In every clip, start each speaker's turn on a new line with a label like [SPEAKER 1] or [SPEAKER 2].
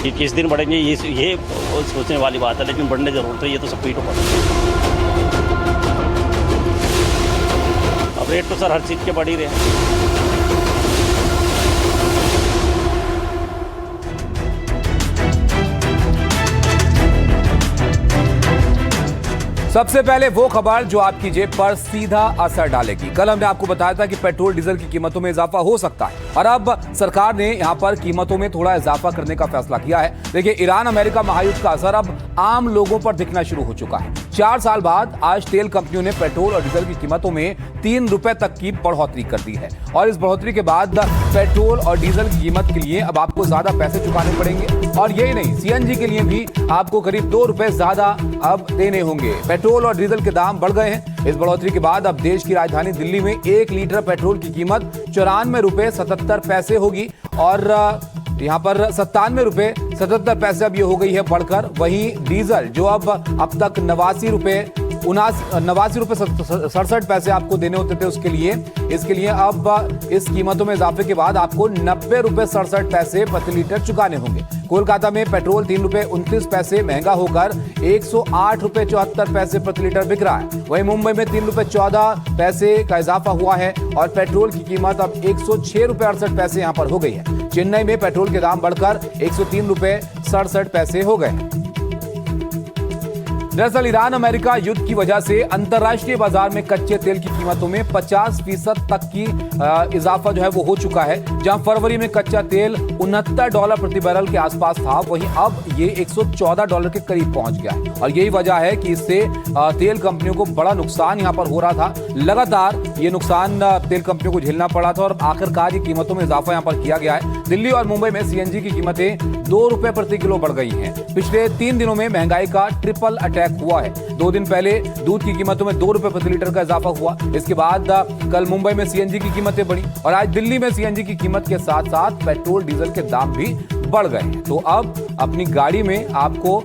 [SPEAKER 1] कि किस दिन बढ़ेंगे ये सोचने वाली बात है, लेकिन बढ़ने ज़रूरत है, ये तो सब पीठ पर। अब रेट तो सर हर चीज़ के बढ़ ही रहे हैं।
[SPEAKER 2] सबसे पहले वो खबर जो आपकी जेब पर सीधा असर डालेगी। कल हमने आपको बताया था कि पेट्रोल डीजल की कीमतों में इजाफा हो सकता है और अब सरकार ने यहां पर कीमतों में थोड़ा इजाफा करने का फैसला किया है। देखिए, ईरान अमेरिका महायुद्ध का असर अब आम लोगों पर दिखना शुरू हो चुका है। 4 साल बाद आज तेल कंपनियों ने पेट्रोल और डीजल की कीमतों में 3 रुपए तक की बढ़ोतरी कर दी है और इस बढ़ोतरी के बाद पेट्रोल और डीजल की कीमत के लिए अब आपको ज्यादा पैसे चुकाने पड़ेंगे और यही नहीं, सीएनजी के लिए भी आपको करीब 2 रुपए ज्यादा अब देने होंगे। पेट्रोल और डीजल के दाम बढ़ गए हैं। इस बढ़ोतरी के बाद अब देश की राजधानी दिल्ली में 1 लीटर पेट्रोल की कीमत 94 रुपए 77 पैसे होगी और यहाँ पर 97 रुपए 77 पैसे अब ये हो गई है बढ़कर। वहीं डीजल जो अब तक 89 रुपए 67 पैसे आपको देने होते थे इसके लिए अब इस कीमतों में इजाफे के बाद आपको 90 रुपए 67 पैसे प्रति लीटर चुकाने होंगे। कोलकाता में पेट्रोल 3 रुपए 29 पैसे महंगा होकर 108 रुपए 74 पैसे प्रति लीटर बिक रहा है। वहीं मुंबई में 3 रुपए 14 पैसे का इजाफा हुआ है और पेट्रोल की कीमत अब 106 रुपए 68 पैसे यहां पर हो गई है। चेन्नई में पेट्रोल के दाम बढ़कर 103 रुपए 67 पैसे हो गए हैं। दरअसल ईरान अमेरिका युद्ध की वजह से अंतर्राष्ट्रीय बाजार में कच्चे तेल की कीमतों में 50% तक की इजाफा जो है वो हो चुका है। जहां फरवरी में कच्चा तेल $69 प्रति बैरल के आसपास था, वहीं अब ये $114 के करीब पहुंच गया है और यही वजह है कि इससे तेल कंपनियों को बड़ा नुकसान यहां पर हो रहा था। लगातार ये नुकसान तेल कंपनियों को झेलना पड़ा था और आखिरकार ये कीमतों में इजाफा यहां पर किया गया है। दिल्ली और मुंबई में सीएनजी की कीमतें 2 रुपए प्रति किलो बढ़ गई हैं। पिछले 3 दिनों में महंगाई का ट्रिपल अटैक हुआ है। 2 दिन पहले दूध की कीमतों में 2 रुपए प्रति लीटर का इजाफा हुआ। इसके बाद कल मुंबई में सीएनजी की कीमतें बढ़ी और आज दिल्ली में सीएनजी की कीमत के साथ साथ पेट्रोल डीजल के दाम भी बढ़ गए हैं। तो अब अपनी गाड़ी में आपको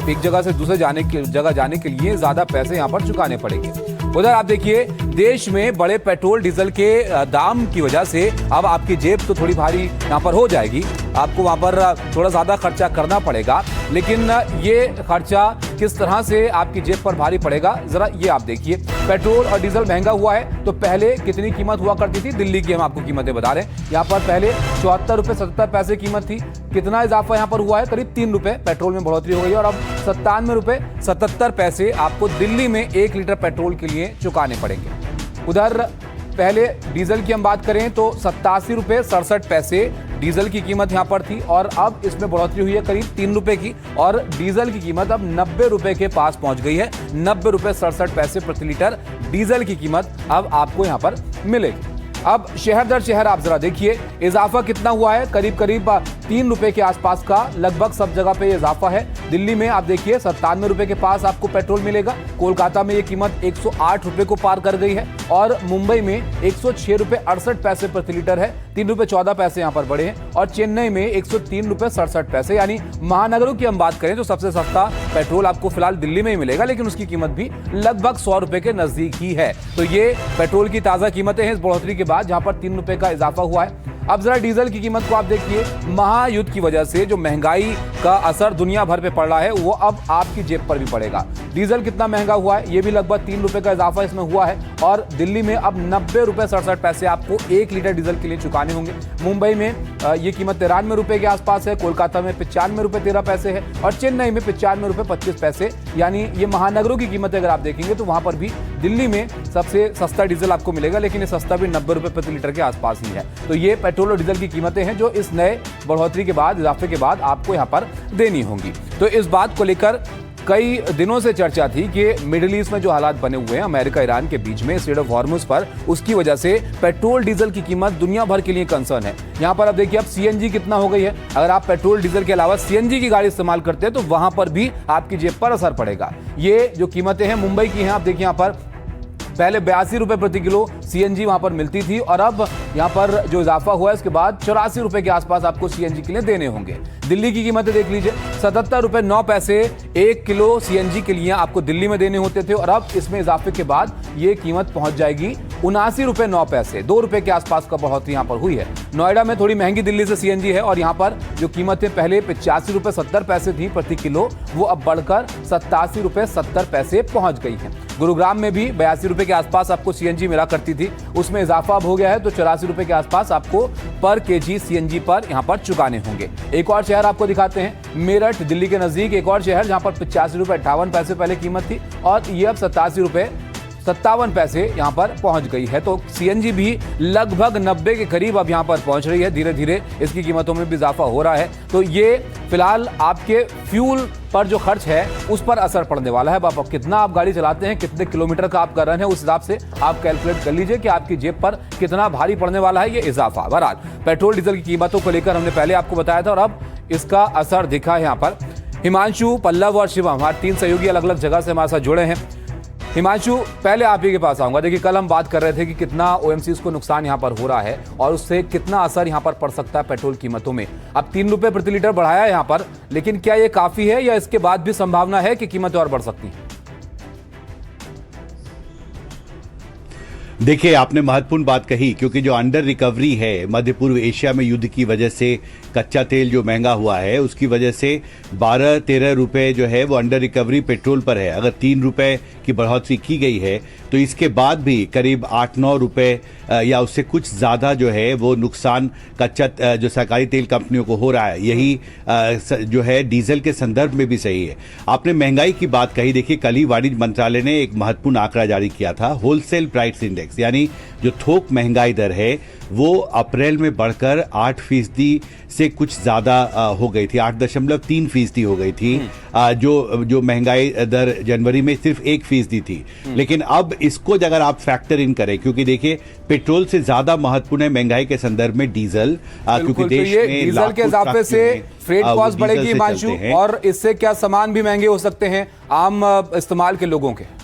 [SPEAKER 2] एक जगह से दूसरे जगह जाने के लिए ज्यादा पैसे यहां पर चुकाने पड़ेंगे। उधर आप देखिए, देश में बड़े पेट्रोल डीजल के दाम की वजह से अब आपकी जेब तो थोड़ी भारी यहां पर हो जाएगी। आपको वहां पर थोड़ा ज्यादा खर्चा करना पड़ेगा, लेकिन ये खर्चा किस तरह से आपकी जेब पर भारी पड़ेगा जरा ये आप देखिए। पेट्रोल और डीजल महंगा हुआ है तो पहले कितनी कीमत हुआ करती थी? दिल्ली की हम आपको कीमतें बता रहे हैं। यहाँ पर पहले 74 रुपए 77 पैसे कीमत थी। कितना इजाफा यहाँ पर हुआ है? करीब 3 रुपए पेट्रोल में बढ़ोतरी हो गई और अब 97 रुपए 77 पैसे आपको दिल्ली में 1 लीटर पेट्रोल के लिए चुकाने पड़ेंगे। उधर पहले डीजल की हम बात करें तो 87 रुपए 67 पैसे डीजल की कीमत यहां पर थी और अब इसमें बढ़ोतरी हुई है करीब 3 रुपए की और डीजल की कीमत अब 90 रुपए के पास पहुंच गई है। 90 रुपए 67 पैसे प्रति लीटर डीजल की कीमत अब आपको यहां पर मिलेगी। अब शहर दर शहर आप जरा देखिए इजाफा कितना हुआ है। करीब 3 रुपए के आसपास का लगभग सब जगह पे इजाफा है। दिल्ली में आप देखिए 97 रुपए के पास आपको पेट्रोल मिलेगा। कोलकाता में ये कीमत 108 रुपए को पार कर गई है और मुंबई में 106 रुपए 68 पैसे प्रति लीटर है। 3 रुपए 14 पैसे यहां पर बढ़े हैं और चेन्नई में 103 रुपए 67 पैसे। यानी महानगरों की हम बात करें तो सबसे सस्ता पेट्रोल आपको फिलहाल दिल्ली में ही मिलेगा, लेकिन उसकी कीमत भी लगभग 100 रुपए के नजदीक ही है। तो ये पेट्रोल की ताजा कीमतें हैं इस बढ़ोतरी के बाद, जहां पर 3 रुपए का इजाफा हुआ है। अब जरा डीजल की कीमत को आप देखिए। महायुद्ध की वजह से जो महंगाई का असर दुनिया भर पे पड़ रहा है वो अब आपकी जेब पर भी पड़ेगा। डीजल कितना महंगा हुआ है? ये भी लगभग 3 रुपए का इजाफा इसमें हुआ है और दिल्ली में अब 90 रुपए 67 पैसे आपको 1 लीटर डीजल के लिए चुकाने होंगे। मुंबई में ये कीमत 93 रुपए के आसपास है। कोलकाता में 95 रुपए 13 पैसे है और चेन्नई में 95 रुपए 25 पैसे। यानी ये महानगरों की कीमतें अगर आप देखेंगे तो वहां पर भी दिल्ली में सबसे सस्ता डीजल आपको मिलेगा, लेकिन ये सस्ता भी 90 रुपए प्रति लीटर के आसपास ही है। तो ये पेट्रोल और डीजल की कीमतें हैं जो इस नए बढ़ोतरी के बाद, इजाफे के बाद आपको यहां पर देनी होंगी। तो इस बात को लेकर कई दिनों से चर्चा थी कि मिडिल ईस्ट में जो हालात बने हुए हैं अमेरिका ईरान के बीच में स्ट्रेट ऑफ हॉर्मुज पर, उसकी वजह से पेट्रोल डीजल की कीमत दुनिया भर के लिए कंसर्न है। यहां पर अब देखिए अब सीएनजी कितना हो गई है। अगर आप पेट्रोल डीजल के अलावा सीएनजी की गाड़ी इस्तेमाल करते हैं तो वहां पर भी आपकी जेब पर असर पड़ेगा। ये जो कीमतें हैं मुंबई की हैं, आप देखिए यहां पर पहले 82 रुपए प्रति किलो सीएनजी वहां पर मिलती थी और अब यहां पर जो इजाफा हुआ है इसके बाद 84 रुपए के आसपास आपको सीएनजी के लिए देने होंगे। दिल्ली की कीमतें देख लीजिए, 77 रुपए 9 पैसे 1 किलो सीएनजी के लिए आपको दिल्ली में देने होते थे और अब इसमें इजाफे के बाद ये कीमत पहुंच जाएगी 79 रुपए 9 पैसे, 2 रुपए के आसपास का बढ़ोतरी यहाँ पर हुई है। नोएडा में थोड़ी महंगी दिल्ली से सीएनजी है और यहाँ पर जो कीमतें पहले 85 रुपए 70 पैसे थी प्रति किलो, वो अब बढ़कर 87 रुपए 70 पैसे पहुंच गई है। गुरुग्राम में भी 82 रुपए के आसपास आपको सीएनजी मिला करती थी, उसमें इजाफा अब हो गया है तो 84 रुपए के आसपास आपको पर केजी सीएनजी पर यहाँ पर चुकाने होंगे। एक और शहर आपको दिखाते हैं, मेरठ, दिल्ली के नजदीक एक और शहर जहाँ पर 85 रुपए 58 पैसे पहले कीमत थी और ये अब 87 रुपए 57 पैसे यहाँ पर पहुंच गई है। तो सीएनजी भी लगभग 90 के करीब अब यहाँ पर पहुंच रही है, धीरे धीरे इसकी कीमतों में भी इजाफा हो रहा है। तो ये फिलहाल आपके फ्यूल पर जो खर्च है उस पर असर पड़ने वाला है। आप कितना आप गाड़ी चलाते हैं, कितने किलोमीटर का आप कर रहे हैं, उस हिसाब से आप कैलकुलेट कर लीजिए कि आपकी जेब पर कितना भारी पड़ने वाला है ये इजाफा। बहरहाल पेट्रोल डीजल की कीमतों को लेकर हमने पहले आपको बताया था और अब इसका असर दिखा है यहाँ पर। हिमांशु, पल्लव और शिवम, हमारे 3 सहयोगी अलग अलग जगह से हमारे साथ जुड़े हैं। हिमांशु, पहले आप ही के पास आऊंगा। देखिए, कल हम बात कर रहे थे कि कितना ओएमसीज को नुकसान यहां पर हो रहा है और उससे कितना असर यहां पर पड़ सकता है पेट्रोल कीमतों में। अब 3 रुपए प्रति लीटर बढ़ाया है यहां पर, लेकिन क्या ये काफी है या इसके बाद भी संभावना है कि कीमतें और बढ़ सकती हैं?
[SPEAKER 3] देखिए, आपने महत्वपूर्ण बात कही, क्योंकि जो अंडर रिकवरी है मध्य पूर्व एशिया में युद्ध की वजह से कच्चा तेल जो महंगा हुआ है उसकी वजह से 12-13 रुपए जो है वो अंडर रिकवरी पेट्रोल पर है। अगर 3 रुपए की बढ़ोतरी की गई है तो इसके बाद भी करीब 8-9 रुपए या उससे कुछ ज़्यादा जो है वो नुकसान कच्चा जो सरकारी तेल कंपनियों को हो रहा है। यही जो है डीजल के संदर्भ में भी सही है। आपने महंगाई की बात कही, देखिए कल ही वाणिज्य मंत्रालय ने एक महत्वपूर्ण आंकड़ा जारी किया था, होलसेल प्राइस इंडेक्स, यानी जो थोक महंगाई दर है वो अप्रैल में बढ़कर 8% से कुछ ज़्यादा हो गई थी, 8.3% हो गई थी। जो महंगाई दर जनवरी में सिर्फ 1% थी। लेकिन अब इसको अगर आप फैक्टर इन करें, क्योंकि देखिए पेट्रोल से ज़्यादा महत्वपूर्ण है महंगाई के संदर्भ में डीजल, क्योंकि देश में
[SPEAKER 2] डीजल के इजाफे से फ्रेट कॉस्ट बढ़ेगी हिमांशु, और इससे क्या सामान भी महंगे हो सकते हैं आम इस्तेमाल के लोगों के?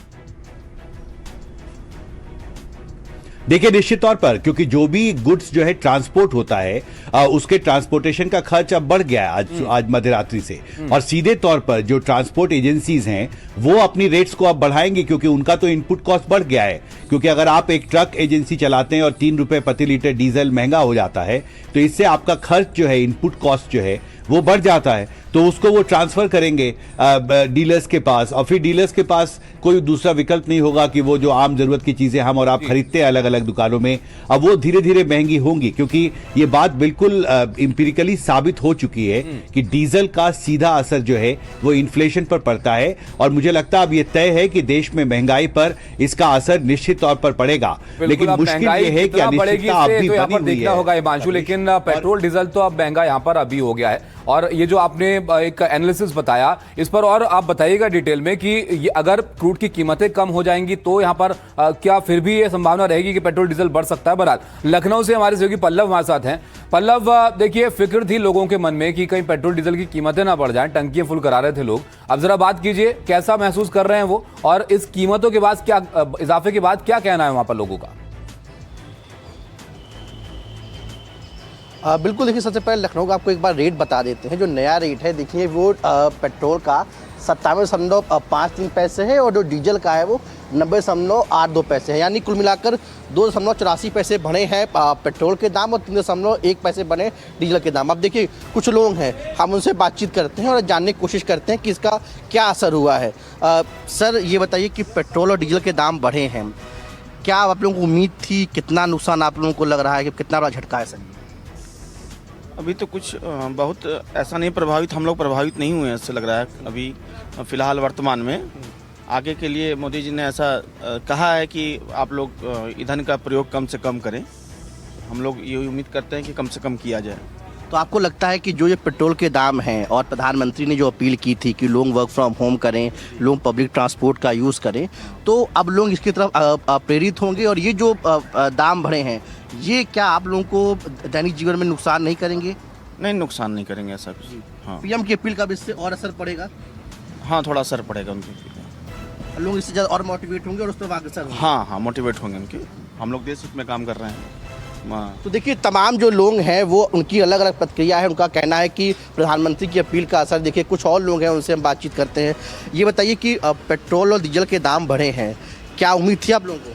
[SPEAKER 3] देखिए, निश्चित तौर पर, क्योंकि जो भी गुड्स जो है ट्रांसपोर्ट होता है उसके ट्रांसपोर्टेशन का खर्च अब बढ़ गया है आज मध्य रात्रि से, और सीधे तौर पर जो ट्रांसपोर्ट एजेंसीज हैं वो अपनी रेट्स को अब बढ़ाएंगे, क्योंकि उनका तो इनपुट कॉस्ट बढ़ गया है। क्योंकि अगर आप एक ट्रक एजेंसी चलाते हैं और 3 रुपए प्रति लीटर डीजल महंगा हो जाता है तो इससे आपका खर्च जो है, इनपुट कॉस्ट जो है वो बढ़ जाता है, तो उसको वो ट्रांसफर करेंगे डीलर्स के पास, और फिर डीलर्स के पास कोई दूसरा विकल्प नहीं होगा कि वो जो आम जरूरत की चीजें हम और आप खरीदते हैं अलग अलग दुकानों में, अब वो धीरे धीरे महंगी होंगी। क्योंकि ये बात बिल्कुल इंपीरिकली साबित हो चुकी है कि डीजल का सीधा असर जो है वो इन्फ्लेशन पर पड़ता है, और मुझे लगता है अब ये तय है कि देश में महंगाई पर इसका असर निश्चित तौर पर पड़ेगा। लेकिन मुश्किल ये है कि अनिश्चितता अभी बनी हुई है
[SPEAKER 2] होगा हिमांशु, लेकिन पेट्रोल डीजल तो अब महंगा यहाँ पर अभी हो गया है। और ये जो आपने एक एनालिसिस बताया, इस पर और आप बताइएगा डिटेल में कि ये अगर क्रूड की कीमतें कम हो जाएंगी तो यहाँ पर क्या फिर भी ये संभावना रहेगी कि पेट्रोल डीजल बढ़ सकता है? बहरहाल लखनऊ से हमारे सहयोगी पल्लव हमारे साथ हैं। पल्लव, देखिए फिक्र थी लोगों के मन में कि कहीं पेट्रोल डीजल की कीमतें ना बढ़ जाएं, टंकियां फुल करा रहे थे लोग। अब जरा बात कीजिए, कैसा महसूस कर रहे हैं वो, और इस कीमतों के बाद क्या, इजाफे के बाद क्या कहना है वहां पर लोगों का?
[SPEAKER 4] बिल्कुल, देखिए सबसे पहले लखनऊ का आपको एक बार रेट बता देते हैं। जो नया रेट है देखिए वो पेट्रोल का 97.53 पैसे है, और जो डीजल का है वो 90.82 पैसे है। यानी कुल मिलाकर 2.84 पैसे बढ़े हैं पेट्रोल के दाम और 3.1 पैसे बढ़े डीजल के दाम। अब देखिए कुछ लोग हैं, हम उनसे बातचीत करते हैं और जानने की कोशिश करते हैं कि इसका क्या असर हुआ है। सर ये बताइए कि पेट्रोल और डीजल के दाम बढ़े हैं, क्या आप लोगों को उम्मीद थी? कितना नुकसान आप लोगों को लग रहा है कि कितना बड़ा झटका है सर?
[SPEAKER 5] अभी तो कुछ बहुत ऐसा नहीं प्रभावित, हम लोग प्रभावित नहीं हुए ऐसे लग रहा है अभी फ़िलहाल वर्तमान में। आगे के लिए मोदी जी ने ऐसा कहा है कि आप लोग ईंधन का प्रयोग कम से कम करें। हम लोग ये उम्मीद करते हैं कि कम से कम किया जाए।
[SPEAKER 4] तो आपको लगता है कि जो ये पेट्रोल के दाम हैं, और प्रधानमंत्री ने जो अपील की थी कि लोग वर्क फ्रॉम होम करें, लोग पब्लिक ट्रांसपोर्ट का यूज़ करें, तो अब लोग इसकी तरफ प्रेरित होंगे, और ये जो दाम बढ़े हैं ये क्या आप लोगों को दैनिक जीवन में नुकसान नहीं करेंगे?
[SPEAKER 5] नहीं, नुकसान नहीं करेंगे ऐसा कुछ। हाँ,
[SPEAKER 4] पीएम की अपील का भी इससे और असर पड़ेगा?
[SPEAKER 5] हाँ, थोड़ा असर पड़ेगा उनकी,
[SPEAKER 4] लोग इससे ज़्यादा और मोटिवेट होंगे और उस पर अग्रसर होंगे।
[SPEAKER 5] हाँ, मोटिवेट होंगे उनके। हम लोग देश हित में काम कर रहे हैं।
[SPEAKER 4] तो देखिए तमाम जो लोग हैं वो उनकी अलग अलग प्रतिक्रिया है। उनका कहना है कि प्रधानमंत्री की अपील का असर, देखिए कुछ और लोग हैं उनसे हम बातचीत करते हैं। ये बताइए कि पेट्रोल और डीजल के दाम बढ़े हैं, क्या उम्मीद थी आप लोगों को?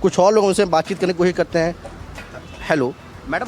[SPEAKER 4] कुछ और लोगों से बातचीत करने की कोशिश करते हैं। हेलो मैडम,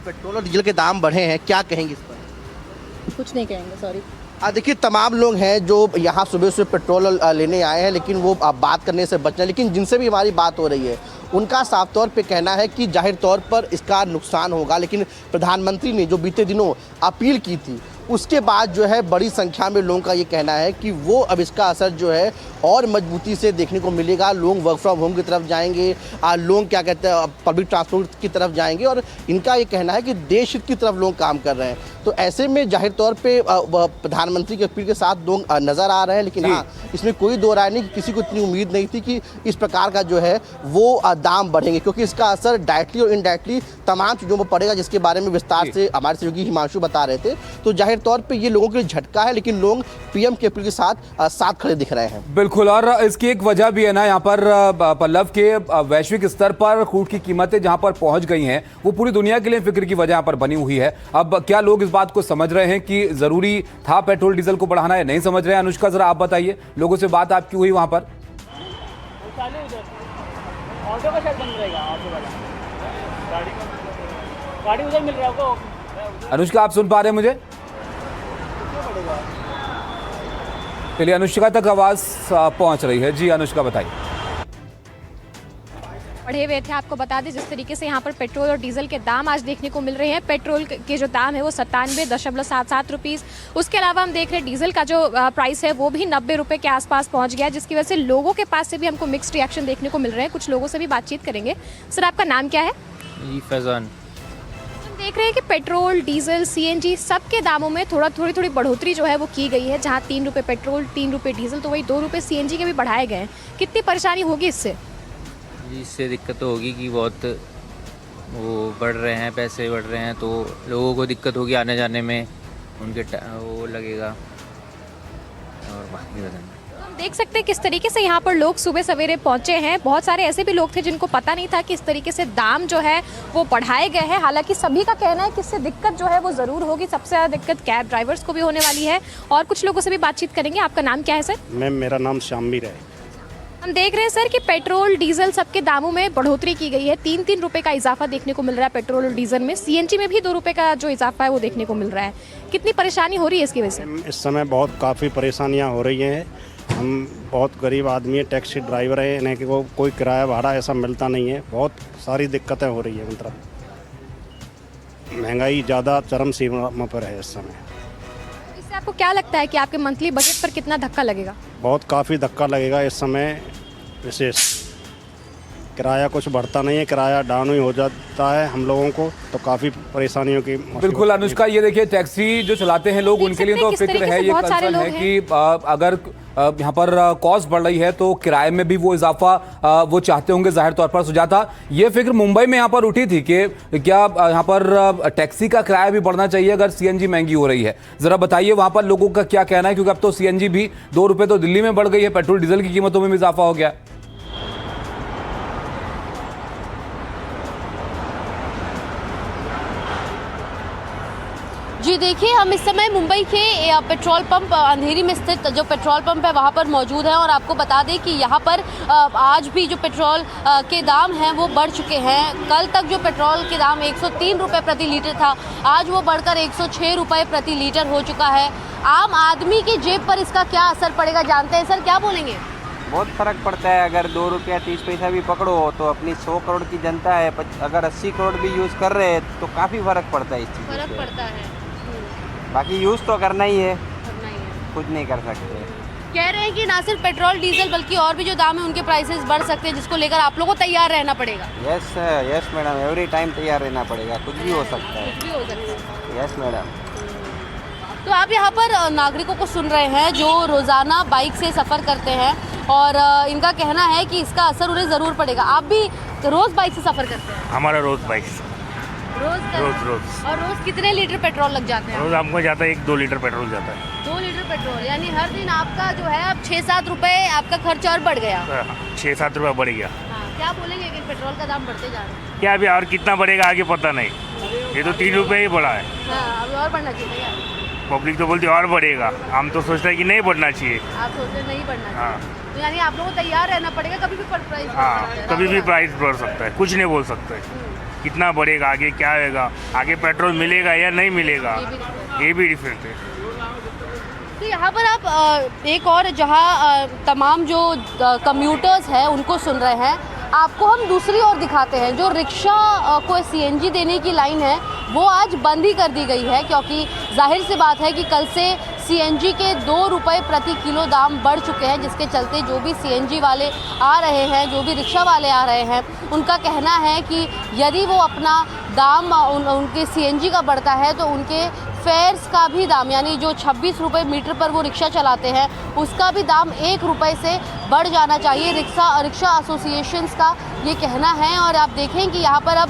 [SPEAKER 4] पेट्रोल और डीजल के दाम बढ़े हैं, क्या कहेंगे इस पर?
[SPEAKER 6] कुछ नहीं कहेंगे, सॉरी।
[SPEAKER 4] देखिए तमाम लोग हैं जो यहाँ सुबह से पेट्रोल लेने आए हैं, लेकिन वो बात करने से बच रहे हैं। लेकिन जिनसे भी हमारी बात हो रही है उनका साफ तौर पे कहना है कि जाहिर तौर पर इसका नुकसान होगा, लेकिन प्रधानमंत्री ने जो बीते दिनों अपील की थी उसके बाद जो है बड़ी संख्या में लोगों का ये कहना है कि वो अब इसका असर जो है और मजबूती से देखने को मिलेगा। लोग वर्क फ्रॉम होम की तरफ जाएंगे, लोग क्या कहते हैं पब्लिक ट्रांसपोर्ट की तरफ जाएंगे, और इनका ये कहना है कि देश हित की तरफ लोग काम कर रहे हैं। तो ऐसे में जाहिर तौर पे प्रधानमंत्री की अपील के साथ लोग नज़र आ रहे हैं। लेकिन हाँ, इसमें कोई दो राय नहीं कि किसी को इतनी उम्मीद नहीं थी कि इस प्रकार का जो है वो दाम बढ़ेंगे, क्योंकि इसका असर डायरेक्टली और इनडायरेक्टली तमाम चीज़ों पर पड़ेगा, जिसके बारे में विस्तार से हमारे सहयोगी हिमांशु बता रहे थे। तो जाहिर तौर पे ये लोगों के लिए झटका है, लेकिन लोग पीएम के अपील के साथ खड़े दिख रहे हैं।
[SPEAKER 2] बिल्कुल, और इसकी एक वजह भी है ना यहाँ पर पल्लव के वैश्विक स्तर पर क्रूड की कीमतें जहाँ पर पहुंच गई हैं वो पूरी दुनिया के लिए फिक्र की वजह यहाँ पर बनी हुई है। अब क्या लोग इस बात को समझ रहे हैं कि जरूरी था पेट्रोल डीजल को बढ़ाना है, नहीं समझ रहे हैं? अनुष्का, जरा आप बताइए, लोगों से बात आपकी हुई वहां पर?
[SPEAKER 7] ऑटो का शायद बंद रहेगा, ऑटो वाला गाड़ी उधर मिल रहा है आपको।
[SPEAKER 2] अनुष्का, आप सुन पा रहे हैं मुझे? चलिए, अनुष्का तक आवाज पहुंच रही है। जी अनुष्का, बताइए।
[SPEAKER 6] बढ़े हुए थे, आपको बता दें जिस तरीके से यहाँ पर पेट्रोल और डीजल के दाम आज देखने को मिल रहे हैं। पेट्रोल के जो दाम है वो 97.77 रुपीज़, उसके अलावा हम देख रहे हैं डीजल का जो प्राइस है वो भी 90 रुपये के आसपास पहुँच गया, जिसकी वजह से लोगों के पास से भी हमको मिक्स्ड रिएक्शन देखने को मिल रहे हैं। कुछ लोगों से भी बातचीत करेंगे। सर, आपका नाम क्या है?
[SPEAKER 8] जी, फैजान।
[SPEAKER 6] हम देख रहे हैं कि पेट्रोल, डीजल, सीएनजी सबके दामों में थोड़ी बढ़ोतरी जो है वो की गई है। जहाँ 3 रुपये पेट्रोल, 3 रुपये डीजल, तो वही 2 रुपये सीएनजी के भी बढ़ाए गए हैं। कितनी परेशानी होगी इससे?
[SPEAKER 8] जी, इससे दिक्कत तो होगी कि बहुत वो बढ़ रहे हैं, पैसे बढ़ रहे हैं, तो लोगों को दिक्कत होगी आने जाने में, उनके वो लगेगा। और बाकी
[SPEAKER 6] हम देख सकते हैं किस तरीके से यहाँ पर लोग सुबह सवेरे पहुँचे हैं। बहुत सारे ऐसे भी लोग थे जिनको पता नहीं था कि इस तरीके से दाम जो है वो बढ़ाए गए हैं। हालांकि सभी का कहना है कि इससे दिक्कत जो है वो ज़रूर होगी। सबसे ज़्यादा दिक्कत कैब ड्राइवर्स को भी होने वाली है। और कुछ लोगों से भी बातचीत करेंगे। आपका नाम क्या है सर?
[SPEAKER 9] मैम, मेरा नाम शामिर है।
[SPEAKER 6] हम देख रहे हैं सर कि पेट्रोल, डीजल सबके दामों में बढ़ोतरी की गई है। 3-3 रुपये का इजाफा देखने को मिल रहा है पेट्रोल और डीजल में। सीएनजी में भी 2 रुपये का जो इजाफा है वो देखने को मिल रहा है। कितनी परेशानी हो रही है इसकी वजह से?
[SPEAKER 9] इस समय बहुत काफ़ी परेशानियां हो रही हैं। हम बहुत गरीब आदमी हैं, टैक्सी ड्राइवर हैं, इन्हें कि वो कोई किराया भाड़ा ऐसा मिलता नहीं है। बहुत सारी दिक्कतें हो रही है, मतलब महंगाई ज़्यादा चरम सीमा पर है इस समय।
[SPEAKER 6] इससे आपको क्या लगता है कि आपके मंथली बजट पर कितना धक्का लगेगा?
[SPEAKER 9] बहुत काफ़ी धक्का लगेगा इस समय। विशेष किराया कुछ बढ़ता नहीं है, किराया डाउन ही हो जाता है हम लोगों को, तो काफ़ी परेशानियों की।
[SPEAKER 2] बिल्कुल अनुष्का, ये देखिए टैक्सी जो चलाते हैं लोग, उनके लिए तो फिक्र है, ये कंसर्न है कि अगर यहाँ पर कॉस्ट बढ़ रही है तो किराए में भी वो इजाफा वो चाहते होंगे जाहिर तौर पर। सुजाता, ये फिक्र मुंबई में यहाँ पर उठी थी कि क्या यहाँ पर टैक्सी का किराया भी बढ़ना चाहिए अगर सीएनजी महंगी हो रही है? जरा बताइए वहाँ पर लोगों का क्या कहना है, क्योंकि अब तो सीएनजी भी 2 रुपये तो दिल्ली में बढ़ गई है, पेट्रोल डीजल की कीमतों में भी इजाफा हो गया।
[SPEAKER 10] जी देखिए, हम इस समय मुंबई के पेट्रोल पंप अंधेरी में स्थित जो पेट्रोल पंप है वहाँ पर मौजूद हैं, और आपको बता दें कि यहाँ पर आज भी जो पेट्रोल के दाम हैं वो बढ़ चुके हैं। कल तक जो पेट्रोल के दाम 103 रुपये प्रति लीटर था, आज वो बढ़कर 106 रुपये प्रति लीटर हो चुका है। आम आदमी की जेब पर इसका क्या असर पड़ेगा जानते हैं। सर, क्या बोलेंगे?
[SPEAKER 11] बहुत फ़र्क पड़ता है। अगर 2 रुपया 30 पैसा भी पकड़ो तो अपनी 100 करोड़ की जनता है, अगर 80 करोड़ भी यूज़ कर रहे हैं तो काफ़ी फ़र्क पड़ता है। इस चीज़
[SPEAKER 10] फर्क पड़ता है।
[SPEAKER 11] बाकी यूज़ तो करना ही है,
[SPEAKER 10] करना ही है,
[SPEAKER 11] कुछ नहीं कर सकते।
[SPEAKER 10] कह रहे हैं कि ना सिर्फ पेट्रोल डीजल बल्कि और भी जो दाम है उनके प्राइसेस बढ़ सकते हैं, जिसको लेकर आप लोगों को तैयार रहना पड़ेगा।
[SPEAKER 11] यस मैडम, एवरी टाइम तैयार रहना पड़ेगा, कुछ भी हो सकता है।
[SPEAKER 10] कुछ भी हो सकता है।
[SPEAKER 11] Yes madam.
[SPEAKER 10] तो आप यहाँ पर नागरिकों को सुन रहे हैं जो रोज़ाना बाइक से सफ़र करते हैं, और इनका कहना है कि इसका असर उन्हें ज़रूर पड़ेगा। आप भी रोज़ बाइक से सफ़र करते हैं?
[SPEAKER 12] हमारा रोज़ बाइक।
[SPEAKER 10] रोज। और रोज कितने लीटर पेट्रोल लग जाते हैं?
[SPEAKER 12] रोज हमको जाता है 1-2 लीटर पेट्रोल जाता है।
[SPEAKER 10] 2 लीटर पेट्रोल, यानी हर दिन आपका जो है अब 6-7 रुपए आपका खर्च और बढ़ गया।
[SPEAKER 12] 6-7 रुपये बढ़ गया।
[SPEAKER 10] क्या बोलेंगे कि पेट्रोल का दाम बढ़ते जा रहा है?
[SPEAKER 12] क्या अभी और कितना बढ़ेगा आगे पता नहीं, ये तो 3 रुपये ही बढ़ा है।
[SPEAKER 10] अभी और बढ़ना चाहिए क्या?
[SPEAKER 12] पब्लिक तो बोलती और बढ़ेगा, हम तो सोचते हैं कि नहीं बढ़ना चाहिए।
[SPEAKER 10] आप सोचते हैं नहीं बढ़ना चाहिए, तो यानी आप लोगों को तैयार रहना पड़ेगा, कभी भी प्राइस
[SPEAKER 12] कभी भी प्राइस बढ़ सकता है, कुछ नहीं बोल सकते कितना बढ़ेगा आगे, क्या होगा आगे, पेट्रोल मिलेगा या नहीं मिलेगा, ये भी डिफरेंट है।
[SPEAKER 10] तो यहाँ पर आप एक और जहाँ तमाम जो कम्यूटर्स हैं उनको सुन रहे हैं, आपको हम दूसरी ओर दिखाते हैं। जो रिक्शा को सीएनजी देने की लाइन है वो आज बंद ही कर दी गई है, क्योंकि जाहिर सी बात है कि कल से सीएनजी के 2 रुपये प्रति किलो दाम बढ़ चुके हैं, जिसके चलते जो भी सीएनजी वाले आ रहे हैं, जो भी रिक्शा वाले आ रहे हैं, उनका कहना है कि यदि वो अपना दाम उनके सीएनजी का बढ़ता है तो उनके फेयर्स का भी दाम, यानी जो 26 रुपये मीटर पर वो रिक्शा चलाते हैं उसका भी दाम 1 रुपये से बढ़ जाना चाहिए। रिक्शा एसोसिएशंस का ये कहना है। और आप देखें कि यहाँ पर अब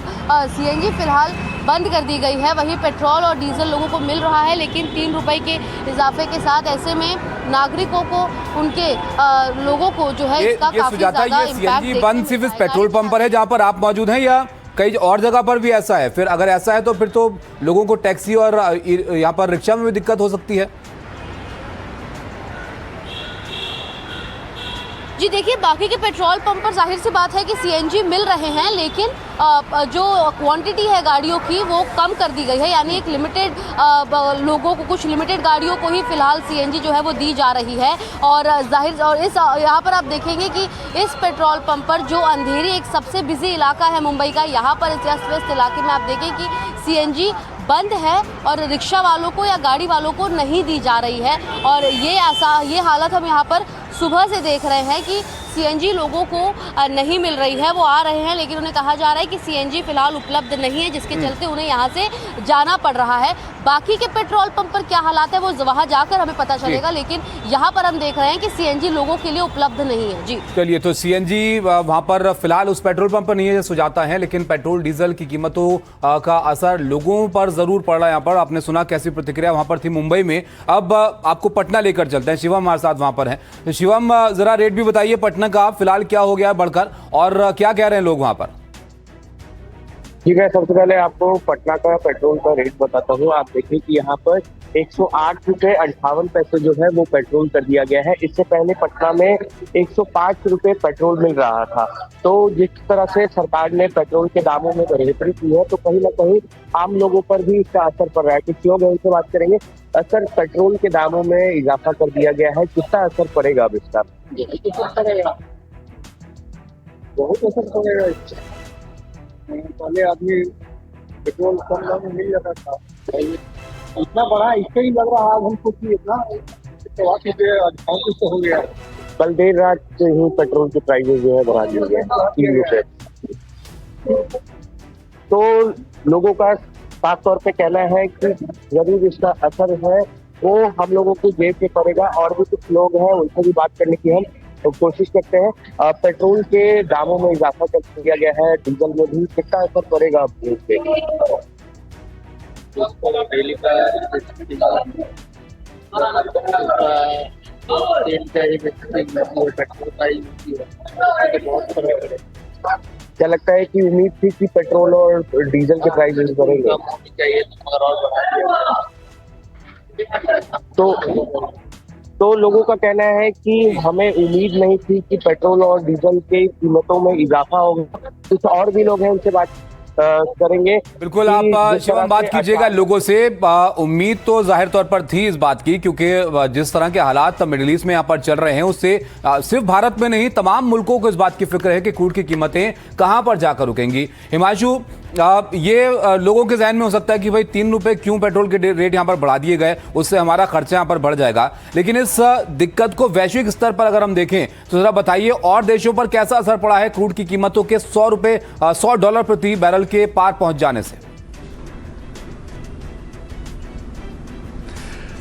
[SPEAKER 10] सीएनजी फ़िलहाल बंद कर दी गई है, वहीं पेट्रोल और डीजल लोगों को मिल रहा है, लेकिन 3 रुपये के इजाफे के साथ ऐसे में नागरिकों को, उनके लोगों को जो है इसका काफ़ी ज़्यादा इम्पैक्ट
[SPEAKER 2] सीएनजी बंद सिर्फ इस पेट्रोल पंप पर है जहाँ पर आप मौजूद हैं, या कई और जगह पर भी ऐसा है? फिर अगर ऐसा है तो फिर तो लोगों को टैक्सी और यहाँ पर रिक्शा में भी दिक्कत हो सकती है।
[SPEAKER 10] जी देखिए, बाकी के पेट्रोल पंप पर जाहिर सी बात है कि सीएनजी मिल रहे हैं, लेकिन जो क्वांटिटी है गाड़ियों की वो कम कर दी गई है, यानी एक लिमिटेड लोगों को, कुछ लिमिटेड गाड़ियों को ही फिलहाल सीएनजी जो है वो दी जा रही है। और जाहिर और इस यहाँ पर आप देखेंगे कि इस पेट्रोल पंप पर जो अंधेरी एक सबसे बिजी इलाका है मुंबई का, यहाँ पर इस अस्त व्यस्त इलाके में आप देखें कि सीएनजी बंद है और रिक्शा वालों को या गाड़ी वालों को नहीं दी जा रही है। और ये हालत हम यहाँ पर सुबह से देख रहे हैं कि सीएनजी लोगों को नहीं मिल रही है। वो आ रहे हैं लेकिन उन्हें कहा जा रहा है कि सीएनजी फिलहाल उपलब्ध नहीं है, जिसके चलते उन्हें यहाँ से जाना पड़ रहा है। बाकी के पेट्रोल पंप पर क्या हालात है वो वहाँ जाकर हमें पता चलेगा, लेकिन यहाँ पर हम देख रहे हैं कि सीएनजी लोगों के लिए उपलब्ध नहीं है। जी
[SPEAKER 2] चलिए, तो सीएनजी वहाँ पर फिलहाल उस पेट्रोल पंप पर नहीं है, सुझाता है, लेकिन पेट्रोल डीजल की कीमतों का असर लोगों पर जरूर पड़ रहा है। यहाँ पर आपने सुना कैसी प्रतिक्रिया वहाँ पर थी मुंबई में। अब आपको पटना लेकर चलते हैं, शिवम हमारे साथ वहाँ पर है। शिवम, जरा रेट भी बताइए पटना का फिलहाल क्या हो गया है बढ़कर, और क्या कह रहे हैं लोग वहाँ पर?
[SPEAKER 13] जी, मैं सबसे पहले आपको पटना का पेट्रोल का रेट बताता हूँ। आप देखिए कि यहाँ पर 108 रुपये 58 पैसे जो है वो पेट्रोल कर दिया गया है। इससे पहले पटना में 105 रुपये पेट्रोल मिल रहा था। तो जिस तरह से सरकार ने पेट्रोल के दामों में बढ़ोतरी की है, तो कहीं ना कहीं आम लोगों पर भी इसका असर पड़ रहा है। कुछ लोग उनसे बात करेंगे। असर पेट्रोल के दामों में इजाफा कर दिया गया है, कितना असर पड़ेगा अब इसका? बहुत असर पड़ेगा इसका। पहले आदमी पेट्रोल कम दाम में मिल जाता था, इतना बड़ा इससे ही लग रहा है हमको कि इतना 35 हो गया। कल देर रात से ही पेट्रोल के प्राइसेस जो है बढ़ा दिए गए 3 रुपये। तो लोगों का साफ तौर पे कहना है कि जरूर इसका असर है वो हम लोगों की जेब पे पड़ेगा। और भी कुछ लोग हैं, उनसे भी बात करने की हम तो कोशिश करते हैं। पेट्रोल के दामों में इजाफा कर दिया गया है, डीजल में भी, कितना असर पड़ेगा अब इस पे? क्या लगता है कि उम्मीद थी कि पेट्रोल और डीजल के प्राइसेस बढ़ेंगे? तो लोगों का कहना है कि हमें उम्मीद नहीं थी कि पेट्रोल और डीजल के कीमतों में इजाफा होगा। कुछ और भी लोग हैं, उनसे बात करेंगे।
[SPEAKER 2] बिल्कुल, आप शिवम बात कीजिएगा लोगों से। उम्मीद तो जाहिर तौर पर थी इस बात की, क्योंकि जिस तरह के हालात मिडिल ईस्ट में यहाँ पर चल रहे हैं उससे सिर्फ भारत में नहीं तमाम मुल्कों को इस बात की फिक्र है कि क्रूड की कीमतें कहां पर जाकर रुकेंगी। हिमांशु, ये लोगों के जहन में हो सकता है कि भाई 3 रुपए क्यों पेट्रोल के रेट यहाँ पर बढ़ा दिए गए, उससे हमारा खर्चा यहाँ पर बढ़ जाएगा। लेकिन इस दिक्कत को वैश्विक स्तर पर अगर हम देखें तो जरा बताइए और देशों पर कैसा असर पड़ा है क्रूड की कीमतों के $100 प्रति बैरल के पार पहुंच जाने से?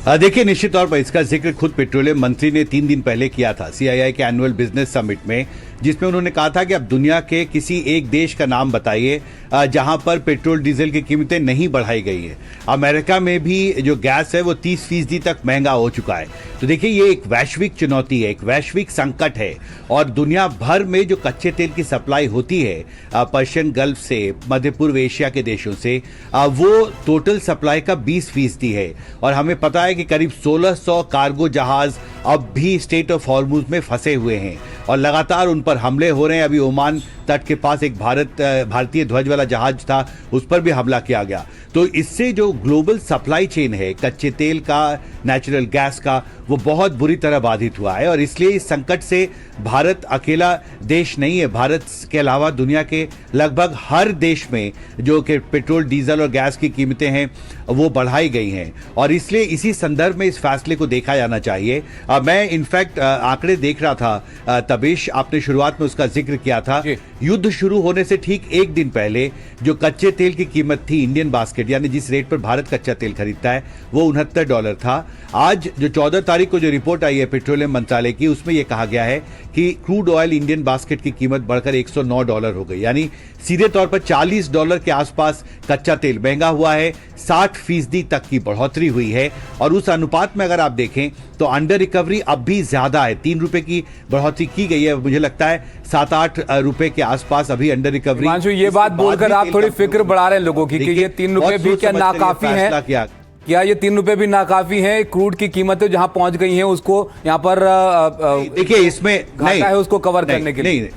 [SPEAKER 3] देखिए, निश्चित तौर पर इसका जिक्र खुद पेट्रोलियम मंत्री ने 3 दिन पहले किया था CII के एनुअल बिजनेस समिट में, जिसमें उन्होंने कहा था कि अब दुनिया के किसी एक देश का नाम बताइए जहां पर पेट्रोल डीजल की कीमतें नहीं बढ़ाई गई है। अमेरिका में भी जो गैस है वो 30% तक महंगा हो चुका है। तो देखिए, ये एक वैश्विक चुनौती है, एक वैश्विक संकट है और दुनिया भर में जो कच्चे तेल की सप्लाई होती है पर्शियन गल्फ से, मध्य पूर्व एशिया के देशों से, वो टोटल सप्लाई का 20% है और हमें पता है कि करीब 1600 कार्गो जहाज अब भी स्टेट ऑफ हॉर्मुज में फंसे हुए हैं और लगातार उन पर हमले हो रहे हैं। अभी ओमान तट के पास एक भारतीय ध्वज वाला जहाज था, उस पर भी हमला किया गया। तो इससे जो ग्लोबल सप्लाई चेन है कच्चे तेल का, नेचुरल गैस का, वो बहुत बुरी तरह बाधित हुआ है और इसलिए इस संकट से भारत अकेला देश नहीं है। भारत के अलावा दुनिया के लगभग हर देश में जो कि पेट्रोल, डीजल और गैस की कीमतें हैं वो बढ़ाई गई हैं और इसलिए इसी संदर्भ में इस फैसले को देखा जाना चाहिए। मैं इनफैक्ट आंकड़े देख रहा था, तबीश आपने शुरुआत में उसका जिक्र किया था। युद्ध शुरू होने से ठीक एक दिन पहले जो कच्चे तेल की कीमत थी इंडियन बास्केट, यानी जिस रेट पर भारत कच्चा तेल खरीदता है, वो $69 था। आज जो 14 तारीख को जो रिपोर्ट आई है पेट्रोलियम मंत्रालय की, उसमें यह कहा गया है कि क्रूड ऑयल इंडियन बास्केट की कीमत बढ़कर $109 हो गई, यानी सीधे तौर पर $40 के आसपास कच्चा तेल महंगा हुआ है। 60% तक की बढ़ोतरी हुई है और उस अनुपात में अगर आप देखें तो अंडर रिकवरी अब भी ज्यादा है। 3 रुपए की बढ़ोतरी की गई है, मुझे लगता है 7-8 रुपए के आसपास अभी अंडर रिकवरी।
[SPEAKER 2] हिमांशु, ये बात बोलकर आप थोड़ी फिक्र बढ़ा रहे हैं लोगों की कि ये 3 रुपए भी क्या नाकाफी है? क्या ये 3 रुपए भी नाकाफी है? क्रूड की कीमतें जहां पहुंच गई हैं उसको यहाँ पर
[SPEAKER 3] देखिए, इसमें
[SPEAKER 2] घाटा है उसको कवर करने के लिए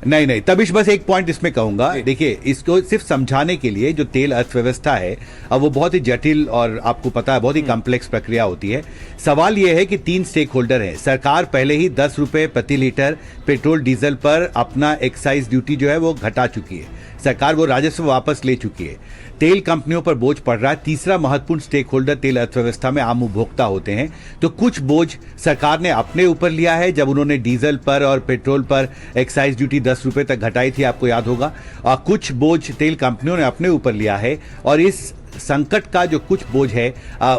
[SPEAKER 3] नहीं, तबिश बस एक पॉइंट इसमें कहूंगा। देखिए, इसको सिर्फ समझाने के लिए जो तेल अर्थव्यवस्था है अब वो बहुत ही जटिल और आपको पता है बहुत ही कॉम्प्लेक्स प्रक्रिया होती है। सवाल यह है कि 3 स्टेक होल्डर हैं। सरकार पहले ही 10 रुपए प्रति लीटर पेट्रोल डीजल पर अपना एक्साइज ड्यूटी जो है वो घटा चुकी है। सरकार वो राजस्व वापस ले चुकी है। तेल कंपनियों पर बोझ पड़ रहा है। तीसरा महत्वपूर्ण स्टेक होल्डर तेल अर्थव्यवस्था में आम उपभोक्ता होते हैं। तो कुछ बोझ सरकार ने अपने ऊपर लिया है जब उन्होंने डीजल पर और पेट्रोल पर एक्साइज ड्यूटी 10 रुपए तक घटाई थी, आपको याद होगा। और कुछ बोझ तेल कंपनियों ने अपने ऊपर लिया है और इस संकट का जो कुछ बोझ है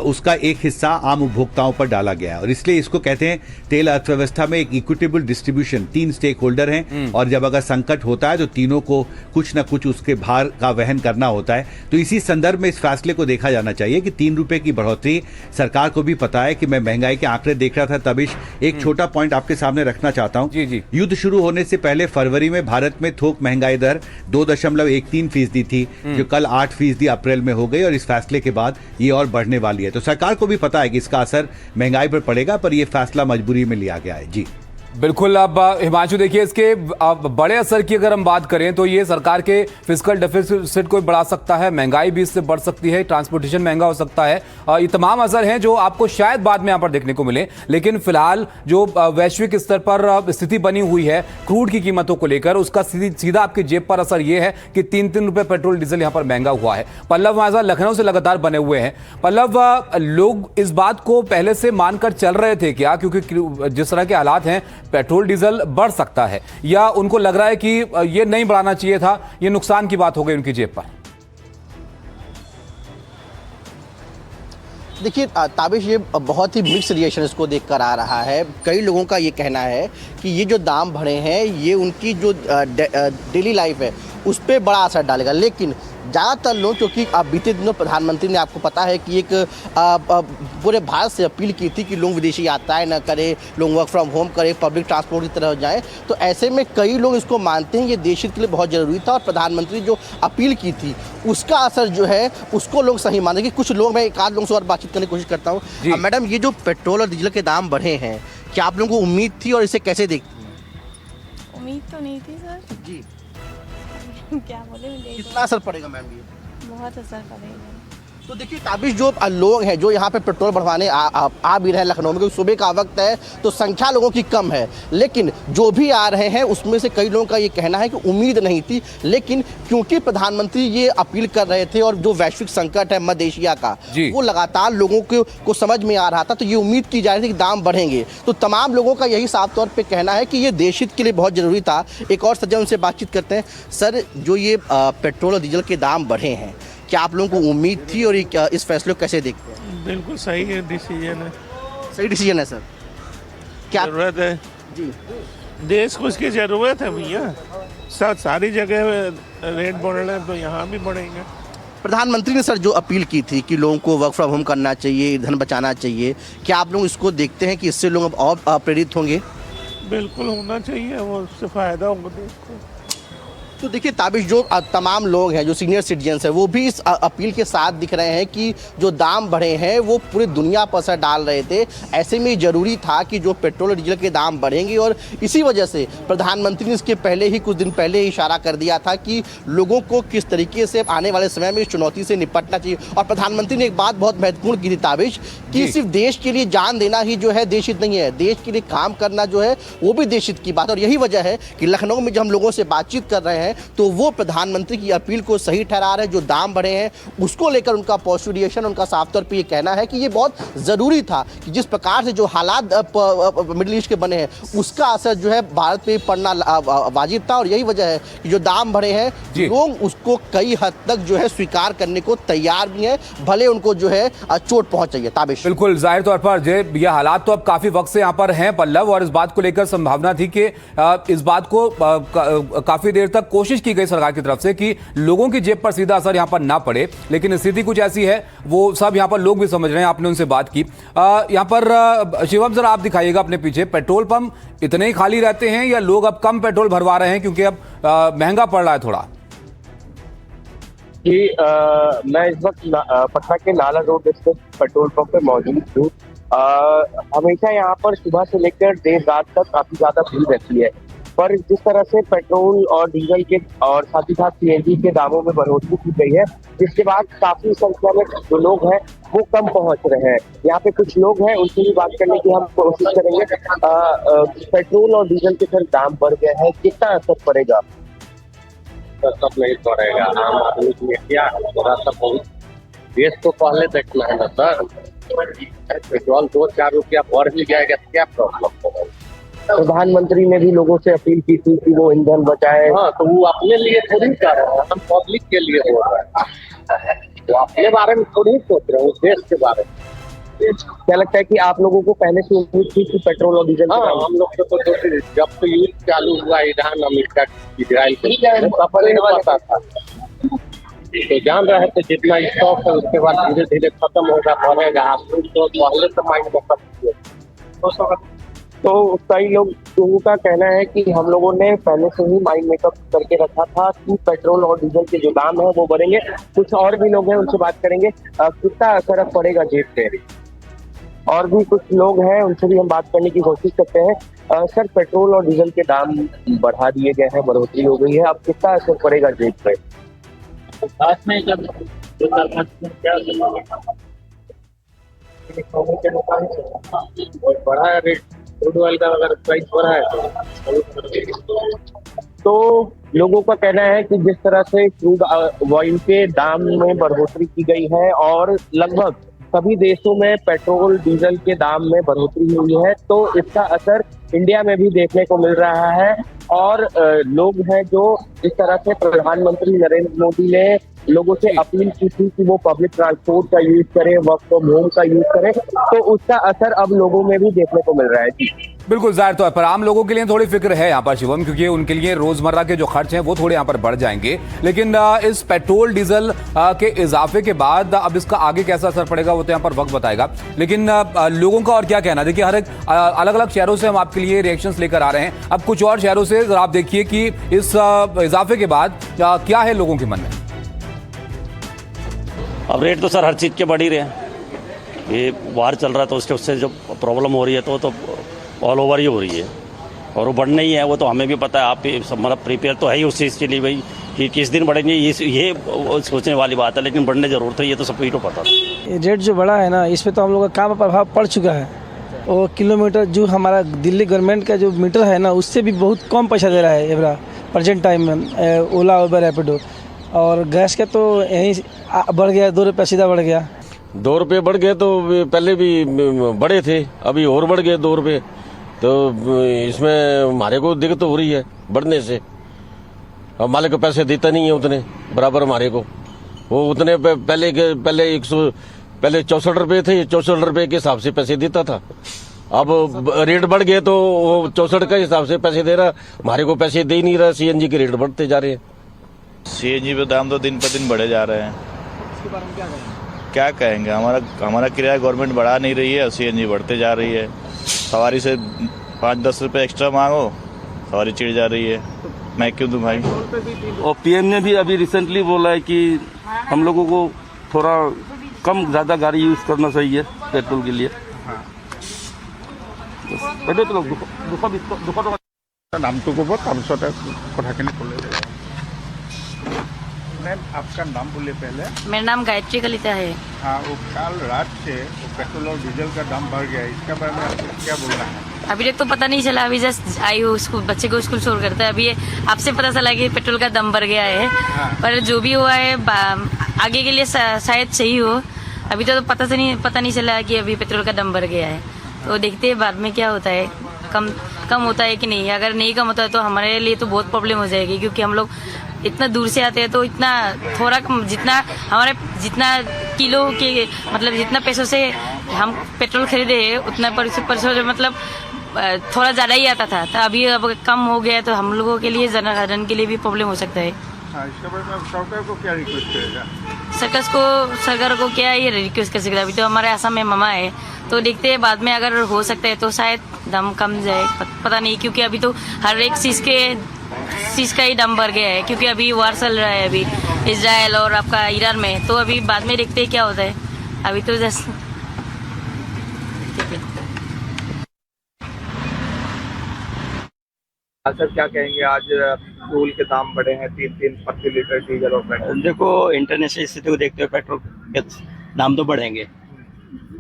[SPEAKER 3] उसका एक हिस्सा आम उपभोक्ताओं पर डाला गया है और इसलिए इसको कहते हैं तेल अर्थव्यवस्था में एक इक्विटेबल डिस्ट्रीब्यूशन। 3 स्टेक होल्डर हैं और जब अगर संकट होता है तो तीनों को कुछ ना कुछ उसके भार का वहन करना होता है। तो इसी संदर्भ में इस फैसले को देखा जाना चाहिए कि 3 रुपए की बढ़ोतरी, सरकार को भी पता है कि मैं महंगाई के आंकड़े देख रहा था। तबिश, एक छोटा पॉइंट आपके सामने रखना चाहता हूं।
[SPEAKER 2] जी।
[SPEAKER 3] युद्ध शुरू होने से पहले फरवरी में भारत में थोक महंगाई दर 2.13% थी, जो कल 8% अप्रैल में हो गई और इस फैसले के बाद ये और बढ़ने वाली है। तो सरकार को भी पता है कि इसका असर महंगाई पर पड़ेगा, पर यह फैसला मजबूरी में लिया गया है। जी
[SPEAKER 2] बिल्कुल। अब हिमांशु, देखिए, इसके बड़े असर की अगर हम बात करें तो ये सरकार के फिस्कल डेफिसिट को बढ़ा सकता है, महंगाई भी इससे बढ़ सकती है, ट्रांसपोर्टेशन महंगा हो सकता है। ये तमाम असर हैं जो आपको शायद बाद में यहाँ पर देखने को मिले। लेकिन फिलहाल जो वैश्विक स्तर पर स्थिति बनी हुई है क्रूड की कीमतों को लेकर, उसका सीधा आपकी जेब पर असर ये है कि 3-3 रुपए पेट्रोल डीजल यहाँ पर महंगा हुआ है। पल्लव महाजा लखनऊ से लगातार बने हुए हैं। पल्लव, लोग इस बात को पहले से मानकर चल रहे थे क्या, क्योंकि जिस तरह के हालात हैं पेट्रोल डीजल बढ़ सकता है, या उनको लग रहा है कि ये नहीं बढ़ाना चाहिए था, ये नुकसान की बात हो गई उनकी जेब पर?
[SPEAKER 4] देखिए ताबिश, ये बहुत ही मिक्स रिएक्शन इसको देखकर आ रहा है। कई लोगों का ये कहना है कि ये जो दाम बढ़े हैं ये उनकी जो डेली लाइफ है उस पर बड़ा असर डालेगा। लेकिन ज़्यादातर लोग, क्योंकि बीते दिनों प्रधानमंत्री ने, आपको पता है कि एक पूरे भारत से अपील की थी कि लोग विदेशी यात्राएं न करें, लोग वर्क फ्रॉम होम करें, पब्लिक ट्रांसपोर्ट की तरह जाएं। तो ऐसे में कई लोग इसको मानते हैं ये देश हित के लिए बहुत ज़रूरी था और प्रधानमंत्री जो अपील की थी उसका असर जो है उसको लोग सही मानते हैं। कुछ लोग, मैं एक आध लोगों से और बातचीत करने की कोशिश करता हूँ। मैडम, ये जो पेट्रोल और डीजल के दाम बढ़े हैं, क्या आप लोगों को उम्मीद थी और इसे कैसे देखती हैं?
[SPEAKER 14] उम्मीद तो नहीं थी सर।
[SPEAKER 4] जी
[SPEAKER 14] क्या बोले,
[SPEAKER 4] कितना असर पड़ेगा मैम? ये
[SPEAKER 14] बहुत असर पड़ेगा।
[SPEAKER 4] तो देखिए ताबिश, जो लोग हैं जो यहाँ पे पेट्रोल बढ़वाने आ भी रहे हैं लखनऊ में, क्योंकि सुबह का वक्त है तो संख्या लोगों की कम है, लेकिन जो भी आ रहे हैं उसमें से कई लोगों का ये कहना है कि उम्मीद नहीं थी। लेकिन क्योंकि प्रधानमंत्री ये अपील कर रहे थे और जो वैश्विक संकट है मध्य एशिया का, वो लगातार लोगों को समझ में आ रहा था, तो ये उम्मीद की जा रही थी कि दाम बढ़ेंगे। तो तमाम लोगों का यही साफ तौर पर कहना है कि ये देश हित के लिए बहुत ज़रूरी था। एक और सज्जन उनसे बातचीत करते हैं। सर, जो ये पेट्रोल और डीजल के दाम बढ़े हैं, क्या आप लोगों को उम्मीद थी और इस फैसले को कैसे देखते हैं?
[SPEAKER 15] बिल्कुल सही है, डिसीजन है,
[SPEAKER 4] सही डिसीजन है सर। क्या
[SPEAKER 15] जरूरत है
[SPEAKER 4] जी,
[SPEAKER 15] देश को इसकी जरूरत है भैया। सारी जगह रेट बढ़ रहे हैं तो यहाँ भी बढ़ेंगे।
[SPEAKER 4] प्रधानमंत्री ने सर जो अपील की थी कि लोगों को वर्क फ्रॉम होम करना चाहिए, ईंधन बचाना चाहिए, क्या आप लोग इसको देखते हैं कि इससे लोग अब और प्रेरित होंगे?
[SPEAKER 15] बिल्कुल होना चाहिए, वो उससे फायदा होगा देश को।
[SPEAKER 4] तो देखिए ताबिश, जो तमाम लोग हैं जो सीनियर सिटीजन्स हैं वो भी इस अपील के साथ दिख रहे हैं कि जो दाम बढ़े हैं वो पूरी दुनिया पर असर डाल रहे थे। ऐसे में ज़रूरी था कि जो पेट्रोल और डीजल के दाम बढ़ेंगे और इसी वजह से प्रधानमंत्री ने इसके पहले ही कुछ दिन पहले ही इशारा कर दिया था कि लोगों को किस तरीके से आने वाले समय में इस चुनौती से निपटना चाहिए। और प्रधानमंत्री ने एक बात बहुत महत्वपूर्ण की थी ताबिश, कि सिर्फ देश के लिए जान देना ही जो है देश हित नहीं है, देश के लिए काम करना जो है वो भी देश हित की बात है। और यही वजह है कि लखनऊ में जब हम लोगों से बातचीत कर रहे हैं तो वो प्रधानमंत्री की अपील को सही ठहरा रहे हैं। जो दाम बढ़े हैं उसको लेकर उनका पॉजिटिव रिएक्शन, उनका साफ तौर पे ये कहना है कि ये बहुत ज़रूरी था कि जिस प्रकार से जो हालात मिडिल ईस्ट के बने हैं उसका असर जो है भारत पे पड़ना वाजिब था। और यही वजह है कि जो दाम बढ़े हैं लोग उसको कई हद तक जो है स्वीकार करने को तैयार भी हैं, भले उनको जो है चोट पहुंचाइए। ताबिश,
[SPEAKER 2] बिल्कुल जाहिर तौर पर ये हालात तो अब काफी वक्त से यहाँ पर हैं पल्लव, और इस बात को लेकर संभावना थी कि इस बात को काफी देर तक कोशिश की गई सरकार की तरफ से कि लोगों की जेब पर सीधा असर यहाँ पर ना पड़े, लेकिन स्थिति कुछ ऐसी है, वो सब यहाँ पर लोग भी समझ रहे हैं। आपने उनसे बात की। यहाँ पर शिवम जरा आप दिखाइएगा अपने पीछे, पेट्रोल पंप इतने ही खाली रहते हैं या लोग अब कम पेट्रोल भरवा रहे हैं क्योंकि अब महंगा पड़ रहा है थोड़ा?
[SPEAKER 13] जी, मैं इस वक्त पटना के नाला रोड स्थित पेट्रोल पंप पे मौजूद हूँ। हमेशा यहाँ पर सुबह से लेकर देर रात तक काफी ज्यादा भीड़ रहती है, पर जिस तरह से पेट्रोल और डीजल के और साथ ही साथ सीएनजी के दामों में बढ़ोतरी की गई है, जिसके बाद काफी संख्या में जो लोग हैं वो कम पहुंच रहे हैं। यहाँ पे कुछ लोग हैं, उनसे भी बात करने की हम कोशिश करेंगे। पेट्रोल और डीजल के सर दाम बढ़ गए हैं, कितना असर पड़ेगा?
[SPEAKER 16] सब नहीं पड़ेगा, आम आदमी के लिए क्या, थोड़ा सा बहुत देश को पहले देखना है ना सर। पेट्रोल 2-4 रुपया बढ़ भी जाएगा तो क्या प्रॉब्लम होगा?
[SPEAKER 13] प्रधानमंत्री ने भी लोगों से अपील की थी कि वो ईंधन बचाए।
[SPEAKER 16] हाँ, तो वो अपने लिए थोड़ी कर रहे हैं, हम पब्लिक के लिए हो रहा है। वो अपने बारे में थोड़ी सोच रहे हैं, उस देश के बारे में।
[SPEAKER 13] क्या लगता है कि आप लोगों को पहले से उम्मीद थी कि पेट्रोल और डीजल?
[SPEAKER 16] हाँ, हम लोग को तो जब से युद्ध चालू हुआ ईरान अमेरिका इजराइल के पता था, तो जान रहे थे जितना स्टॉक है उसके बाद धीरे धीरे खत्म होगा, बढ़ेगा। तो पहले से माइंड मेकअप,
[SPEAKER 13] तो कई लोगों का कहना है कि हम लोगों ने पहले से ही माइंड मेकअप करके रखा था कि पेट्रोल और डीजल के जो दाम है वो बढ़ेंगे। कुछ और भी लोग हैं, उनसे बात करेंगे कितना असर पड़ेगा जेब पे। और भी कुछ लोग हैं, उनसे भी हम बात करने की कोशिश करते हैं। सर, पेट्रोल और डीजल के दाम बढ़ा दिए गए हैं, बढ़ोतरी हो गई है, अब कितना असर पड़ेगा जेब पे?
[SPEAKER 16] बढ़ा है रेट, क्रूड ऑयल का अगर प्राइस बढ़ा है
[SPEAKER 13] तो लोगों का कहना है कि जिस तरह से क्रूड ऑयल के दाम में बढ़ोतरी की गई है और लगभग सभी देशों में पेट्रोल डीजल के दाम में बढ़ोतरी हुई है, तो इसका असर इंडिया में भी देखने को मिल रहा है। और लोग हैं जो जिस तरह से प्रधानमंत्री नरेंद्र मोदी ने लोगों से अपील की थी कि वो पब्लिक ट्रांसपोर्ट का यूज करें, वर्क फ्रॉम होम का यूज करें, तो उसका असर अब लोगों में भी देखने को मिल रहा है। जी
[SPEAKER 2] बिल्कुल, जाहिर तौर पर आम लोगों के लिए थोड़ी फिक्र है यहाँ पर शिवम, क्योंकि उनके लिए रोजमर्रा के जो खर्च हैं वो थोड़े यहाँ पर बढ़ जाएंगे। लेकिन इस पेट्रोल डीजल के इजाफे के बाद अब इसका आगे कैसा असर पड़ेगा वो तो यहाँ पर वक्त बताएगा। लेकिन लोगों का और क्या कहना, देखिए हर एक अलग अलग शहरों से हम आपके लिए रिएक्शंस लेकर आ रहे हैं। अब कुछ और शहरों से जरा आप देखिए कि इस इजाफे के बाद क्या है लोगों के मन में।
[SPEAKER 1] अब रेट तो सर हर चीज़ के बढ़ ही रहे हैं, ये बाहर चल रहा है तो उससे जो प्रॉब्लम हो रही है तो ऑल ओवर ही हो रही है, और वो बढ़ना ही है, वो तो हमें भी पता है। आप मतलब प्रिपेयर तो है ही उस चीज़ के लिए भाई कि किस दिन बढ़ेंगे, ये सोचने वाली बात है, लेकिन बढ़ने ज़रूरत है, ये तो सबको ही तो पता था।
[SPEAKER 17] रेट जो बढ़ा है ना, इस पर तो हम लोग का काम प्रभाव पड़ चुका है। और किलोमीटर जो हमारा दिल्ली गवर्नमेंट का जो मीटर है ना, उससे भी बहुत कम पैसा दे रहा है एवरा प्रेजेंट टाइम में, ओला उबर रैपिडो। और गैस का तो यहीं बढ़ गया, 2 रुपया सीधा बढ़ गया।
[SPEAKER 18] 2 रुपये बढ़ गए तो पहले भी बढ़े थे, अभी और बढ़ गए 2 रुपये, तो इसमें हमारे को दिक्कत हो रही है बढ़ने से। अब मालिक को पैसे देता नहीं है उतने बराबर हमारे को, वो उतने पहले 64 रुपए थे, 64 रुपए के हिसाब से पैसे देता था। अब रेट बढ़ गए तो वो 64 के हिसाब से पैसे दे रहा, हमारे को पैसे दे ही नहीं रहा। सीएनजी के रेट बढ़ते जा रहे हैं।
[SPEAKER 19] सीएनजी पे दाम तो दिन पर दिन बढ़े जा रहे हैं।
[SPEAKER 7] इसके बारे में
[SPEAKER 19] क्या कहेंगे, हमारा किराया गवर्नमेंट बढ़ा नहीं रही है, सीएनजी बढ़ते जा रही है। सवारी से 5-10 रुपए एक्स्ट्रा मांगो, सवारी चिढ़ जा रही है। मैं क्यों दूं भाई।
[SPEAKER 20] और पीएम ने भी अभी रिसेंटली बोला है कि हम लोगों को थोड़ा कम ज़्यादा गाड़ी यूज़ करना चाहिए पेट्रोल के लिए।
[SPEAKER 15] नामটো कब তাৰপিছতে কথাখিনি ক'লে। मैम आपका नाम बोलिए पहले।
[SPEAKER 21] मेरा नाम गायत्री कलिता है।
[SPEAKER 15] हाँ, वो कल रात से पेट्रोल और डीजल का दाम बढ़ गया है, इसके बारे में आपको क्या बोलना है?
[SPEAKER 21] अभी तक तो पता नहीं चला, अभी जस्ट आई हूँ, स्कूल बच्चे को स्कूल छोड़ करता है। अभी आपसे पता चला कि पेट्रोल का दाम बढ़ गया है। पर जो भी हुआ है आगे के लिए शायद सही हो। अभी तो पता नहीं चला कि अभी पेट्रोल का दाम बढ़ गया है। तो देखते हैं बाद में क्या होता है, कम होता है कि नहीं। अगर नहीं कम होता है तो हमारे लिए तो बहुत प्रॉब्लम हो जाएगी, क्योंकि हम लोग इतना दूर से आते हैं तो इतना थोड़ा जितना किलो के मतलब जितना पैसों से हम पेट्रोल खरीदे हैं उतना पैसों मतलब थोड़ा ज़्यादा ही आता था। तो अभी अब कम हो गया तो हम लोगों के लिए जनसाधारण के लिए भी प्रॉब्लम हो सकता है।
[SPEAKER 15] हाँ, इसके बारे में सरकार को क्या रिक्वेस्ट करेगा?
[SPEAKER 21] सरकार को क्या ये रिक्वेस्ट कर सकता है। अभी तो हमारे आसाम में मामा है, तो देखते हैं बाद में अगर हो सकता है तो शायद दाम कम जाए, पता नहीं। क्योंकि अभी तो हर एक चीज़ का ही दाम बढ़ गया है, क्योंकि अभी वार चल रहा है अभी इजराइल और आपका ईरान में। तो अभी बाद में देखते हैं क्या होता है। अभी तो जस्ट
[SPEAKER 22] सर क्या कहेंगे, आज फ्यूल के दाम बढ़े हैं 3 प्रति लीटर डीजल और पेट्रोल।
[SPEAKER 23] देखो इंटरनेशनल स्थिति को देखते हुए पेट्रोल के दाम तो बढ़ेंगे,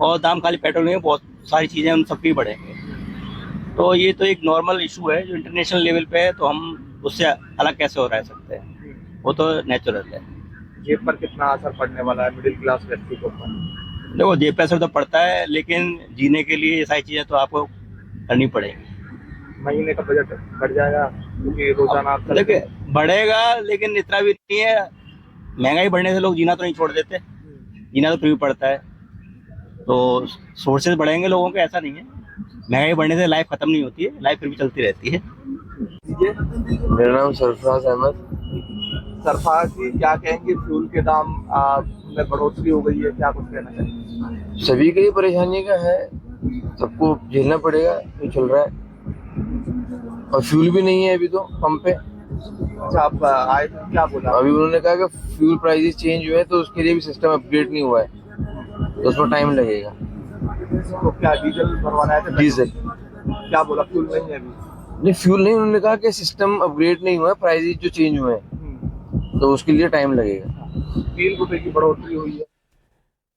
[SPEAKER 23] और दाम खाली पेट्रोल नहीं, बहुत सारी चीज़ें उन सबकी बढ़ेंगे। तो ये तो एक नॉर्मल इशू है जो इंटरनेशनल लेवल पे है, तो हम उससे अलग कैसे हो रह सकते हैं, वो तो नेचुरल है।
[SPEAKER 22] जेब पर कितना असर पड़ने वाला है मिडिल क्लास व्यक्ति को?
[SPEAKER 23] देखो जेब पे असर तो पड़ता है, लेकिन जीने के लिए ये सारी चीज़ें तो आपको करनी पड़ेगी।
[SPEAKER 22] महीने का बजट बढ़ जाएगा क्योंकि रोजाना
[SPEAKER 23] देखिए बढ़ेगा, लेकिन इतना भी नहीं है। महंगाई बढ़ने से लोग जीना तो नहीं छोड़ देते, जीना तो फिर भी पड़ता है। तो सोर्सेज बढ़ेंगे लोगों के, ऐसा नहीं है। महंगाई बढ़ने से लाइफ खत्म नहीं होती है, लाइफ फिर भी चलती रहती है।
[SPEAKER 22] मेरा नाम सरफराज अहमद। सरफराज जी क्या कहेंगे, फ्यूल के दाम में बढ़ोतरी हो गई है, क्या कुछ कहना चाहिए?
[SPEAKER 24] सभी के लिए परेशानी का है, सबको झेलना पड़ेगा जो चल रहा है। और फ्यूल भी नहीं है अभी तो पंप पे।
[SPEAKER 22] अच्छा, आप आए क्या बोला?
[SPEAKER 24] अभी उन्होंने कहा कि फ्यूल प्राइसेस चेंज हुए हैं, तो उसके लिए भी सिस्टम अपग्रेड नहीं हुआ है, तो उसमें टाइम लगेगा।
[SPEAKER 22] तो क्या डीजल भरवाना है?
[SPEAKER 24] डीजल
[SPEAKER 22] क्या बोला, फ्यूल नहीं है अभी?
[SPEAKER 24] नहीं, फ्यूल नहीं, उन्होंने कहा कि सिस्टम अपग्रेड नहीं हुआ है, प्राइसेस जो चेंज हुए हैं, तो उसके लिए टाइम लगेगा।
[SPEAKER 22] 3 रुपए की बढ़ोतरी हुई है।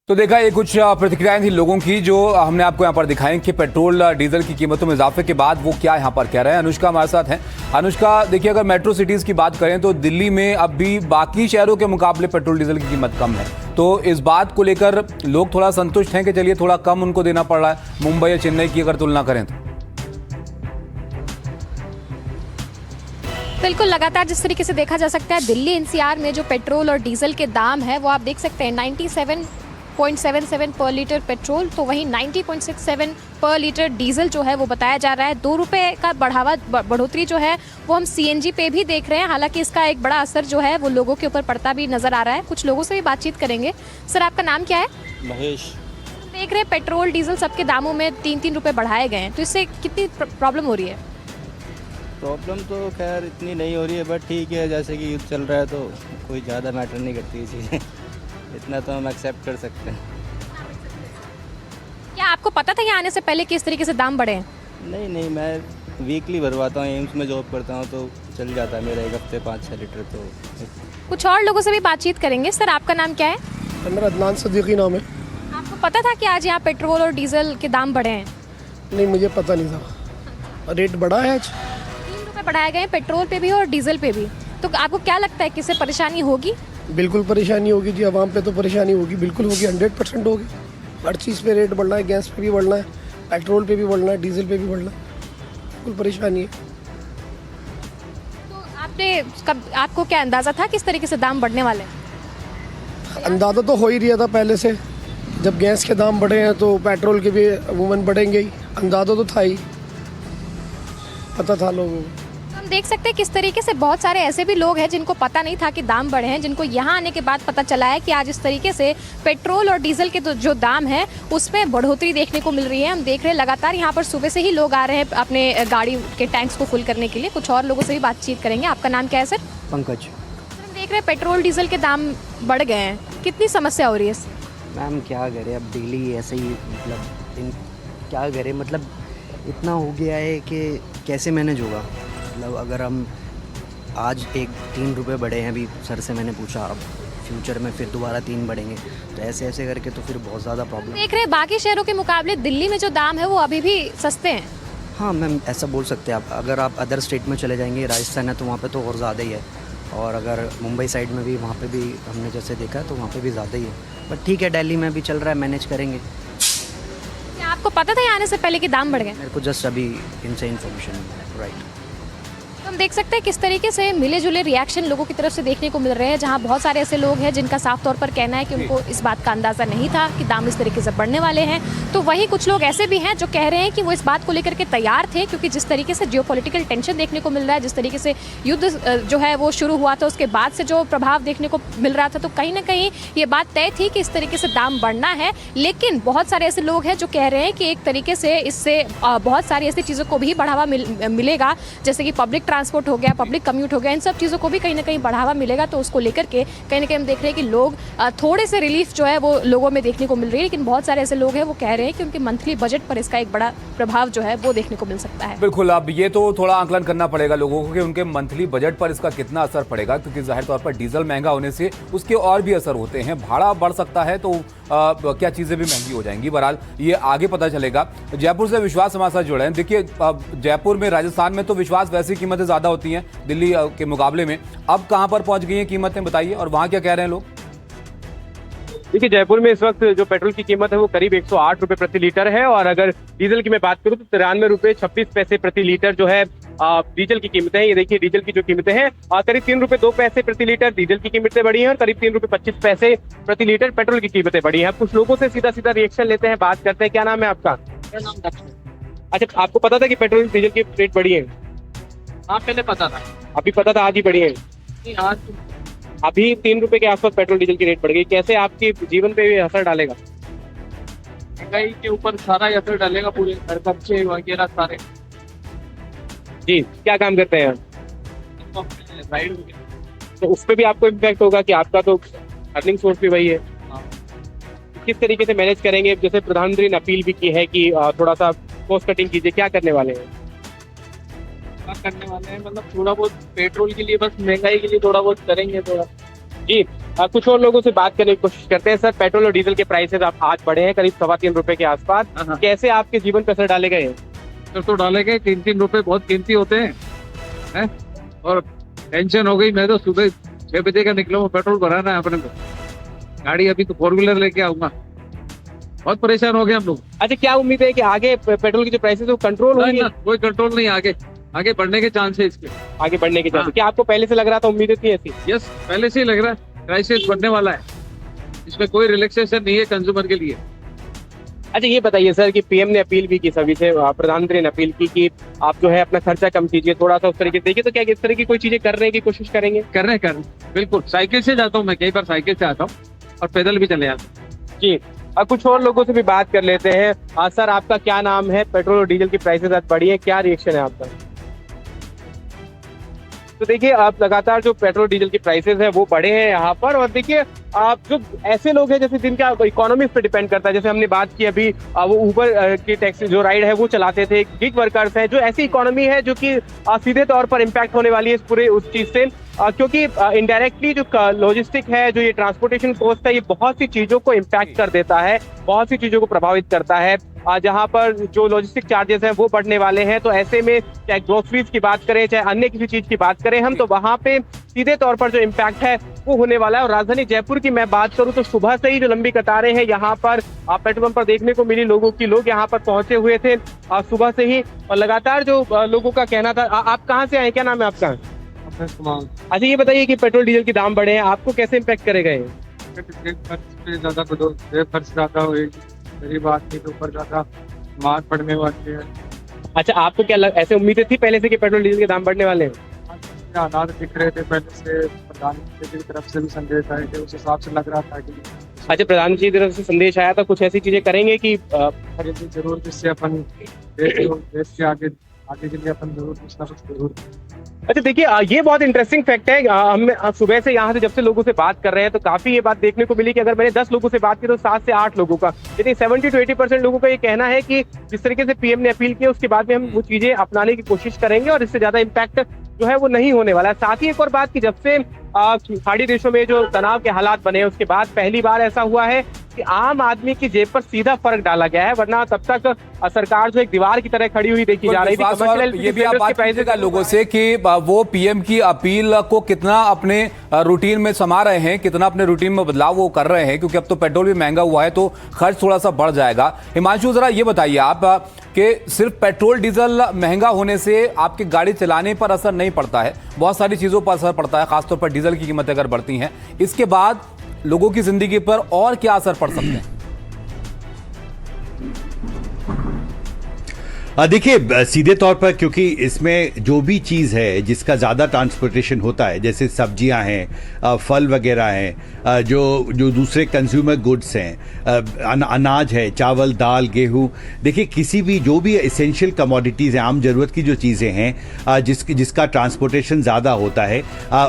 [SPEAKER 2] तो देखा ये कुछ प्रतिक्रियाएं थी लोगों की जो हमने आपको यहाँ पर दिखाएं कि पेट्रोल डीजल की कीमतों में इजाफे के बाद वो क्या यहाँ पर कह रहे हैं। अनुष्का हमारे साथ हैं। अनुष्का, देखिए अगर मेट्रो सिटीज की बात करें तो दिल्ली में अब भी बाकी शहरों के मुकाबले पेट्रोल डीजल की कीमत कम है, तो इस बात को लेकर लोग थोड़ा संतुष्ट हैं कि चलिए थोड़ा कम उनको देना पड़ रहा है मुंबई या चेन्नई की अगर तुलना करें तो।
[SPEAKER 6] बिल्कुल, लगातार जिस तरीके से देखा जा सकता है दिल्ली एनसीआर में जो पेट्रोल और डीजल के दाम है वो आप देख सकते हैं 97.77 पर लीटर पेट्रोल, तो वहीं 90.67 पर लीटर डीजल जो है वो बताया जा रहा है। 2 रुपये का बढ़ोतरी जो है वो हम सीएनजी पे भी देख रहे हैं। हालांकि इसका एक बड़ा असर जो है वो लोगों के ऊपर पड़ता भी नजर आ रहा है। कुछ लोगों से भी बातचीत करेंगे। सर आपका नाम क्या है?
[SPEAKER 25] महेश।
[SPEAKER 6] देख रहे हैं पेट्रोल डीजल सबके दामों में 3-3 रुपये बढ़ाए गए हैं, तो इससे कितनी प्रॉब्लम हो रही है?
[SPEAKER 25] प्रॉब्लम तो खैर इतनी नहीं हो रही है, बट ठीक है, जैसे कि युद्ध चल रहा है तो कोई ज़्यादा मैटर नहीं करती ये चीज़ें। इतना तो हम एक्सेप्ट कर सकते हैं।
[SPEAKER 6] क्या आपको पता था यहाँ आने से पहले कि इस तरीके से दाम बढ़े हैं?
[SPEAKER 25] नहीं, मैं वीकली भरवाता हूँ, एम्स में जॉब करता हूँ, तो चल जाता है मेरा एक हफ्ते 5-6 लीटर। तो
[SPEAKER 6] कुछ और लोगों से भी बातचीत करेंगे। सर आपका नाम क्या है?
[SPEAKER 26] मेरा अदनान सदीकी नाम है।
[SPEAKER 6] आपको पता था कि आज यहाँ पेट्रोल और डीजल के दाम बढ़े हैं?
[SPEAKER 26] नहीं, मुझे पता नहीं था। रेट बढ़ा है आज,
[SPEAKER 6] 3 रुपये बढ़ाए गए पेट्रोल पे भी और डीजल पे भी। तो आपको क्या लगता है कि इससे परेशानी होगी?
[SPEAKER 26] बिल्कुल परेशानी होगी जी, आवाम पे तो परेशानी होगी, बिल्कुल होगी, 100% होगी। हर चीज़ पे रेट बढ़ना है, गैस पे भी बढ़ना है, पेट्रोल पे भी बढ़ना है, डीजल पे भी बढ़ना है, बिल्कुल परेशानी है।
[SPEAKER 6] तो आपको क्या अंदाज़ा था किस तरीके से दाम बढ़ने वाले हैं?
[SPEAKER 26] अंदाज़ा तो हो ही रहा था पहले से, जब गैस के दाम बढ़े हैं तो पेट्रोल के भी अमूमन बढ़ेंगे ही, अंदाज़ा तो था ही, पता था लोगों को।
[SPEAKER 6] हम देख सकते हैं किस तरीके से बहुत सारे ऐसे भी लोग हैं जिनको पता नहीं था कि दाम बढ़े हैं, जिनको यहाँ आने के बाद पता चला है कि आज इस तरीके से पेट्रोल और डीजल के जो दाम है उसमें बढ़ोतरी देखने को मिल रही है। हम देख रहे हैं लगातार यहाँ पर सुबह से ही लोग आ रहे हैं अपने गाड़ी के टैंक्स को फुल करने के लिए। कुछ और लोगों से भी बातचीत करेंगे। आपका नाम क्या है सर?
[SPEAKER 5] पंकज।
[SPEAKER 6] हम देख रहे हैं पेट्रोल डीजल के दाम बढ़ गए हैं, कितनी समस्या हो रही है?
[SPEAKER 5] मैम क्या करें, अब डेली ऐसे ही मतलब क्या करें, मतलब इतना हो गया है कि कैसे मैनेज होगा। मतलब अगर हम आज 3 रुपये बढ़े हैं, अभी सर से मैंने पूछा, अब फ्यूचर में फिर दोबारा 3 बढ़ेंगे, तो ऐसे ऐसे करके तो फिर बहुत ज़्यादा प्रॉब्लम।
[SPEAKER 6] देख रहे हैं बाकी शहरों के मुकाबले दिल्ली में जो दाम है वो अभी भी सस्ते हैं।
[SPEAKER 5] हाँ मैम ऐसा बोल सकते हैं आप। अगर आप अदर स्टेट में चले जाएंगे, राजस्थान है तो वहाँ पे तो और ज़्यादा ही है, और अगर मुंबई साइड में भी, वहाँ पे भी हमने जैसे देखा तो वहाँ पे भी ज़्यादा ही है। बट ठीक है, दिल्ली में भी चल रहा है, मैनेज करेंगे।
[SPEAKER 6] क्या आपको पता था आने से पहले कि दाम बढ़ गए?
[SPEAKER 5] मेरे को जस्ट अभी इनसे इन्फॉर्मेशन राइट।
[SPEAKER 6] तो हम देख सकते हैं किस तरीके से मिले जुले रिएक्शन लोगों की तरफ से देखने को मिल रहे हैं, जहां बहुत सारे ऐसे लोग हैं जिनका साफ तौर पर कहना है कि उनको इस बात का अंदाज़ा नहीं था कि दाम इस तरीके से बढ़ने वाले हैं। तो वहीं कुछ लोग ऐसे भी हैं जो कह रहे हैं कि वो इस बात को लेकर के तैयार थे, क्योंकि जिस तरीके से जियोपॉलिटिकल टेंशन देखने को मिल रहा है, जिस तरीके से युद्ध जो है वो शुरू हुआ था, उसके बाद से जो प्रभाव देखने को मिल रहा था, तो कहीं ना कहीं ये बात तय थी कि इस तरीके से दाम बढ़ना है। लेकिन बहुत सारे ऐसे लोग हैं जो कह रहे हैं कि एक तरीके से इससे बहुत सारी ऐसी चीज़ों को भी बढ़ावा मिलेगा, जैसे कि पब्लिक ट्रांसपोर्ट हो गया, पब्लिक कम्यूट हो गया, इन सब चीज़ों को भी कहीं ना कहीं बढ़ावा मिलेगा। तो उसको लेकर के कहीं ना कहीं हम देख रहे हैं कि लोग थोड़े से रिलीफ जो है वो लोगों में देखने को मिल रही है। लेकिन बहुत सारे ऐसे लोग हैं वो कह रहे हैं कि उनके मंथली बजट पर इसका एक बड़ा प्रभाव जो है वो देखने को मिल सकता है।
[SPEAKER 2] बिल्कुल, अब ये तो थोड़ा आकलन करना पड़ेगा लोगों को कि उनके मंथली बजट पर इसका कितना असर पड़ेगा, क्योंकि जाहिर तौर पर डीजल महंगा होने से उसके और भी असर होते हैं। भाड़ा बढ़ सकता है तो क्या चीज़ें भी महंगी हो जाएंगी। बहरहाल ये आगे पता चलेगा। जयपुर से विश्वास हमारे साथ जुड़े हैं। देखिए, जयपुर में, राजस्थान में तो विश्वास वैसी कीमतें ज़्यादा होती हैं दिल्ली के मुकाबले में। अब कहां पर पहुंच गई हैं कीमतें, बताइए, और वहां क्या कह रहे हैं लोग?
[SPEAKER 8] देखिए, जयपुर में इस वक्त जो पेट्रोल की कीमत है वो करीब 108 रुपए प्रति लीटर है, और अगर डीजल की मैं बात करूं तो 93 रुपए 26 पैसे प्रति लीटर जो है डीजल की कीमतें हैं। ये देखिए, डीजल की जो कीमतें हैं करीब 3 रुपए 2 पैसे प्रति लीटर डीजल की कीमतें बढ़ी हैं, और करीब 3 रुपए 25 पैसे प्रति लीटर पेट्रोल की कीमतें बढ़ी हैं। अब कुछ लोगों से सीधा सीधा रिएक्शन लेते हैं, बात करते हैं। क्या नाम है आपका? अच्छा, आपको पता था कि पेट्रोल डीजल की रेट बढ़ी है?
[SPEAKER 7] हाँ, पहले पता था।
[SPEAKER 8] अभी पता था, आज ही बढ़ी है?
[SPEAKER 7] आज
[SPEAKER 8] अभी 3 रुपए के आसपास पेट्रोल डीजल की रेट बढ़ गई, कैसे आपके जीवन पे भी असर डालेगा?
[SPEAKER 7] महंगाई के ऊपर सारा असर डालेगा, पूरे घर खर्चे वगैरह सारे।
[SPEAKER 8] जी, क्या काम करते हैं?
[SPEAKER 7] राइड,
[SPEAKER 8] तो उस पर भी आपको इम्पैक्ट होगा कि आपका तो अर्निंग सोर्स भी वही है। किस तरीके से मैनेज करेंगे? जैसे प्रधानमंत्री ने अपील भी की है कि थोड़ा सा कॉस्ट कटिंग कीजिए, क्या करने वाले हैं?
[SPEAKER 7] करने वाले हैं मतलब थोड़ा बहुत पेट्रोल के लिए, बस महंगाई के लिए थोड़ा बहुत करेंगे थोड़ा।
[SPEAKER 8] जी, कुछ और लोगों से बात करने की कोशिश करते हैं। सर, पेट्रोल और डीजल के प्राइसेस आप आज बढ़े हैं करीब 3.25 रुपए के आसपास, कैसे आपके जीवन पर असर डाले गए?
[SPEAKER 7] तो डाले गए 3-3 रुपए बहुत कीमती होते हैं, और टेंशन हो गई। मैं तो सुबह 6 बजे का निकला हूँ, पेट्रोल भराना है अपने को। गाड़ी अभी तो 4 व्हीलर लेके आऊंगा, बहुत परेशान हो गए हम लोग।
[SPEAKER 8] अच्छा, क्या उम्मीद है कि आगे पेट्रोल की जो प्राइसेस है कंट्रोल होंगे?
[SPEAKER 7] कोई कंट्रोल नहीं, आगे बढ़ने के चांस है इसके,
[SPEAKER 8] आगे बढ़ने के चांस। क्या आपको पहले से लग रहा था, उम्मीदें थी ऐसी?
[SPEAKER 7] यस, पहले से ही लग रहा है क्राइसिस बढ़ने वाला है, इसमें कोई रिलैक्सेशन नहीं है कंज्यूमर के लिए।
[SPEAKER 8] अच्छा, ये बताइए सर कि पीएम ने अपील भी की सभी से, प्रधानमंत्री ने अपील की कि आप जो है अपना खर्चा कम कीजिए, थोड़ा सा उस तरीके से देखिए, तो क्या इस तरह की कोई चीजें करने की कोशिश करेंगे?
[SPEAKER 7] कर रहे बिल्कुल। साइकिल से जाता हूँ मैं, कई बार साइकिल से आता हूँ और पैदल भी चले जाता हूँ।
[SPEAKER 8] जी, कुछ और लोगों से भी बात कर लेते हैं। सर, आपका क्या नाम है? पेट्रोल और डीजल की प्राइसेस आज बढ़ी है, क्या रिएक्शन है आपका? तो देखिए, आप लगातार जो पेट्रोल डीजल की प्राइसेस है वो बढ़े हैं यहाँ पर, और देखिए आप जो ऐसे लोग हैं जैसे जिनका इकोनॉमी पे डिपेंड करता है, जैसे हमने बात की अभी, वो ऊबर की टैक्सी जो राइड है वो चलाते थे, गिग वर्कर्स हैं, जो ऐसी इकोनॉमी है जो कि सीधे तौर पर इम्पैक्ट होने वाली है इस पूरे उस चीज से, क्योंकि इनडायरेक्टली जो लॉजिस्टिक है, जो ये ट्रांसपोर्टेशन कॉस्ट है, ये बहुत सी चीजों को इम्पैक्ट कर देता है, बहुत सी चीजों को प्रभावित करता है। जहाँ पर जो लॉजिस्टिक चार्जेस हैं वो बढ़ने वाले हैं, तो ऐसे में चाहे ग्रोसरीज की बात करें, चाहे अन्य किसी चीज की बात करें हम, तो वहाँ पे सीधे तौर पर जो इम्पैक्ट है वो होने वाला है। और राजधानी जयपुर की मैं बात करूं तो सुबह से ही जो लंबी कतारें हैं यहाँ पर पेट्रोल पंप पर देखने को मिली, लोगों की, लोग यहाँ पर पहुंचे हुए थे सुबह से ही, और लगातार जो लोगों का कहना था। आप कहाँ से आए, क्या नाम है आपका? अच्छा, ये बताइए कि पेट्रोल डीजल के दाम बढ़े हैं, आपको कैसे इम्पैक्ट करेगा?
[SPEAKER 7] खर्च पे ज़्यादा खर्च ज़्यादा होएगी, गरीब आदमी के ऊपर ज़्यादा मार पड़ने वाली है।
[SPEAKER 8] अच्छा, आपको क्या ऐसे उम्मीदें थी पहले से कि पेट्रोल डीजल के दाम बढ़ने वाले हैं?
[SPEAKER 7] हालात दिख रहे थे पहले से, प्रधानमंत्री की तरफ से भी संदेश आए थे, उस हिसाब से लग रहा था कि
[SPEAKER 8] अच्छा, प्रधानमंत्री की तरफ से संदेश आया था, कुछ ऐसी चीजें करेंगे कि
[SPEAKER 7] जरूर, जिससे अपन देश के आगे के लिए अपन जरूर कुछ ना कुछ जरूर।
[SPEAKER 8] अच्छा देखिए, ये बहुत इंटरेस्टिंग फैक्ट है। हम सुबह से यहाँ से जब से लोगों से बात कर रहे हैं तो काफी ये बात देखने को मिली कि अगर मैंने 10 लोगों से बात की तो 7 से 8 लोगों का, यानी 70 to 80% लोगों का ये कहना है कि जिस तरीके से पीएम ने अपील की उसके बाद में हम वो चीजें अपनाने की कोशिश करेंगे और इससे ज्यादा इम्पैक्ट जो है वो नहीं होने वाला है। साथ ही एक और बात की, जब से खाड़ी देशों में जो तनाव के हालात बने हैं उसके बाद पहली बार ऐसा हुआ है कि आम आदमी की जेब पर सीधा फर्क डाला गया है, वरना तब तक सरकार जो एक दीवार की तरह खड़ी हुई देखी जा रही थी।
[SPEAKER 2] ये भी आप बात कीजिएगा लोगों से कि वो पीएम की अपील को कितना अपने रूटीन में समा रहे हैं, कितना अपने रूटीन में बदलाव वो कर रहे हैं, क्योंकि अब तो पेट्रोल भी महंगा हुआ है तो खर्च थोड़ा सा बढ़ जाएगा। हिमांशु, जरा ये बताइए आप कि सिर्फ पेट्रोल डीजल महंगा होने से आपकी गाड़ी चलाने पर असर नहीं पड़ता है, बहुत सारी चीजों पर असर पड़ता है, खासतौर पर डीजल की कीमतें अगर बढ़ती हैं, इसके बाद लोगों की जिंदगी पर और क्या असर पड़ सकते हैं?
[SPEAKER 3] देखिए, सीधे तौर पर क्योंकि इसमें जो भी चीज़ है जिसका ज़्यादा ट्रांसपोर्टेशन होता है, जैसे सब्जियां हैं, फल वगैरह हैं, जो दूसरे कंज्यूमर गुड्स हैं, अनाज है, चावल, दाल, गेहूं, देखिए किसी भी जो भी एसेंशियल कमोडिटीज़ हैं, आम ज़रूरत की जो चीज़ें हैं, जिसका ट्रांसपोर्टेशन ज़्यादा होता है,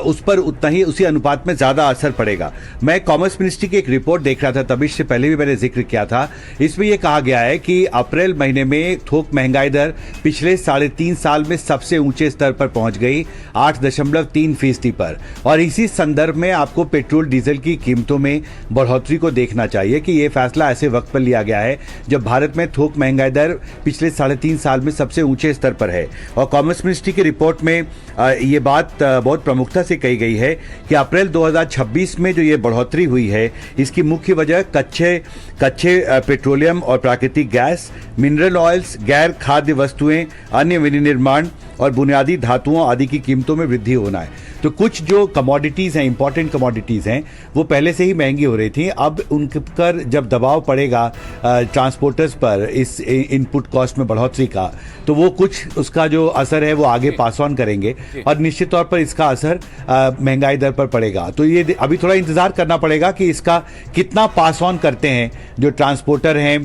[SPEAKER 3] उस पर उतना ही उसी अनुपात में ज़्यादा असर पड़ेगा। मैं कॉमर्स मिनिस्ट्री की एक रिपोर्ट देख रहा था, तभी से पहले भी मैंने जिक्र किया था, इसमें यह कहा गया है कि अप्रैल महीने में थोक महंगाई दर पिछले 3.5 साल में सबसे ऊंचे स्तर पर पहुंच गई, 8.3% पर। और इसी संदर्भ में आपको पेट्रोल डीजल की कीमतों में बढ़ोतरी को देखना चाहिए कि यह फैसला ऐसे वक्त पर लिया गया है जब भारत में थोक महंगाई दर पिछले 3.5 साल में सबसे ऊंचे स्तर पर है। और कॉमर्स मिनिस्ट्री की रिपोर्ट में यह बात बहुत प्रमुखता से कही गई है कि अप्रैल 2026 में जो ये बढ़ोतरी हुई है, इसकी मुख्य वजह कच्चे पेट्रोलियम और प्राकृतिक गैस, मिनरल ऑयल्स, गैर खाद्य वस्तुएं, अन्य विनिर्माण और बुनियादी धातुओं आदि की कीमतों में वृद्धि होना है। तो कुछ जो कमोडिटीज़ हैं, इंपॉर्टेंट कमोडिटीज़ हैं, वो पहले से ही महंगी हो रही थी। अब उन पर जब दबाव पड़ेगा ट्रांसपोर्टर्स पर इस इनपुट कॉस्ट में बढ़ोतरी का, तो वो कुछ उसका जो असर है वो आगे पास ऑन करेंगे और निश्चित तौर पर इसका असर महंगाई दर पर पड़ेगा। तो ये अभी थोड़ा इंतजार करना पड़ेगा कि इसका कितना पास ऑन करते हैं जो ट्रांसपोर्टर हैं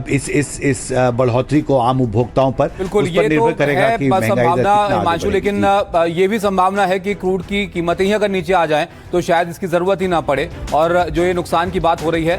[SPEAKER 3] इस बढ़ोतरी को आम उपभोक्ताओं पर।
[SPEAKER 2] बिल्कुल,
[SPEAKER 3] ये निर्भर करेगा कि
[SPEAKER 2] हिमांशु, लेकिन ये भी संभावना है कि क्रूड की कीमतें ही अगर नीचे आ जाएं तो शायद इसकी जरूरत ही ना पड़े और जो ये नुकसान की बात हो रही है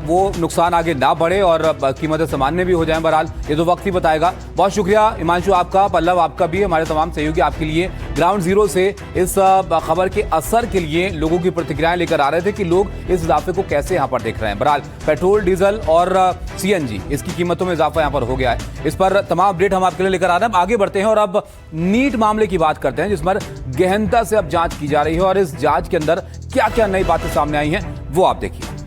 [SPEAKER 2] वो नुकसान आगे ना बढ़े और कीमतें सामान्य भी हो जाएं। बहरहाल ये तो वक्त ही बताएगा। बहुत शुक्रिया हिमांशु आपका, पल्लव आपका भी, हमारे तमाम सहयोगी आपके लिए ग्राउंड जीरो से इस खबर के असर के लिए लोगों की प्रतिक्रियाएं लेकर आ रहे थे कि लोग इस इजाफे को कैसे यहाँ पर देख रहे हैं। बहरहाल पेट्रोल, डीजल और सीएनजी, इसकी कीमतों में इजाफा यहाँ पर हो गया है। इस पर तमाम अपडेट हम आपके लिए लेकर आ रहे हैं। आगे बढ़ते हैं और अब नीट मामले की बात करते हैं, जिस पर गहनता से अब जांच की जा रही है और इस जांच के अंदर क्या क्या नई बातें सामने आई हैं वो आप देखिए।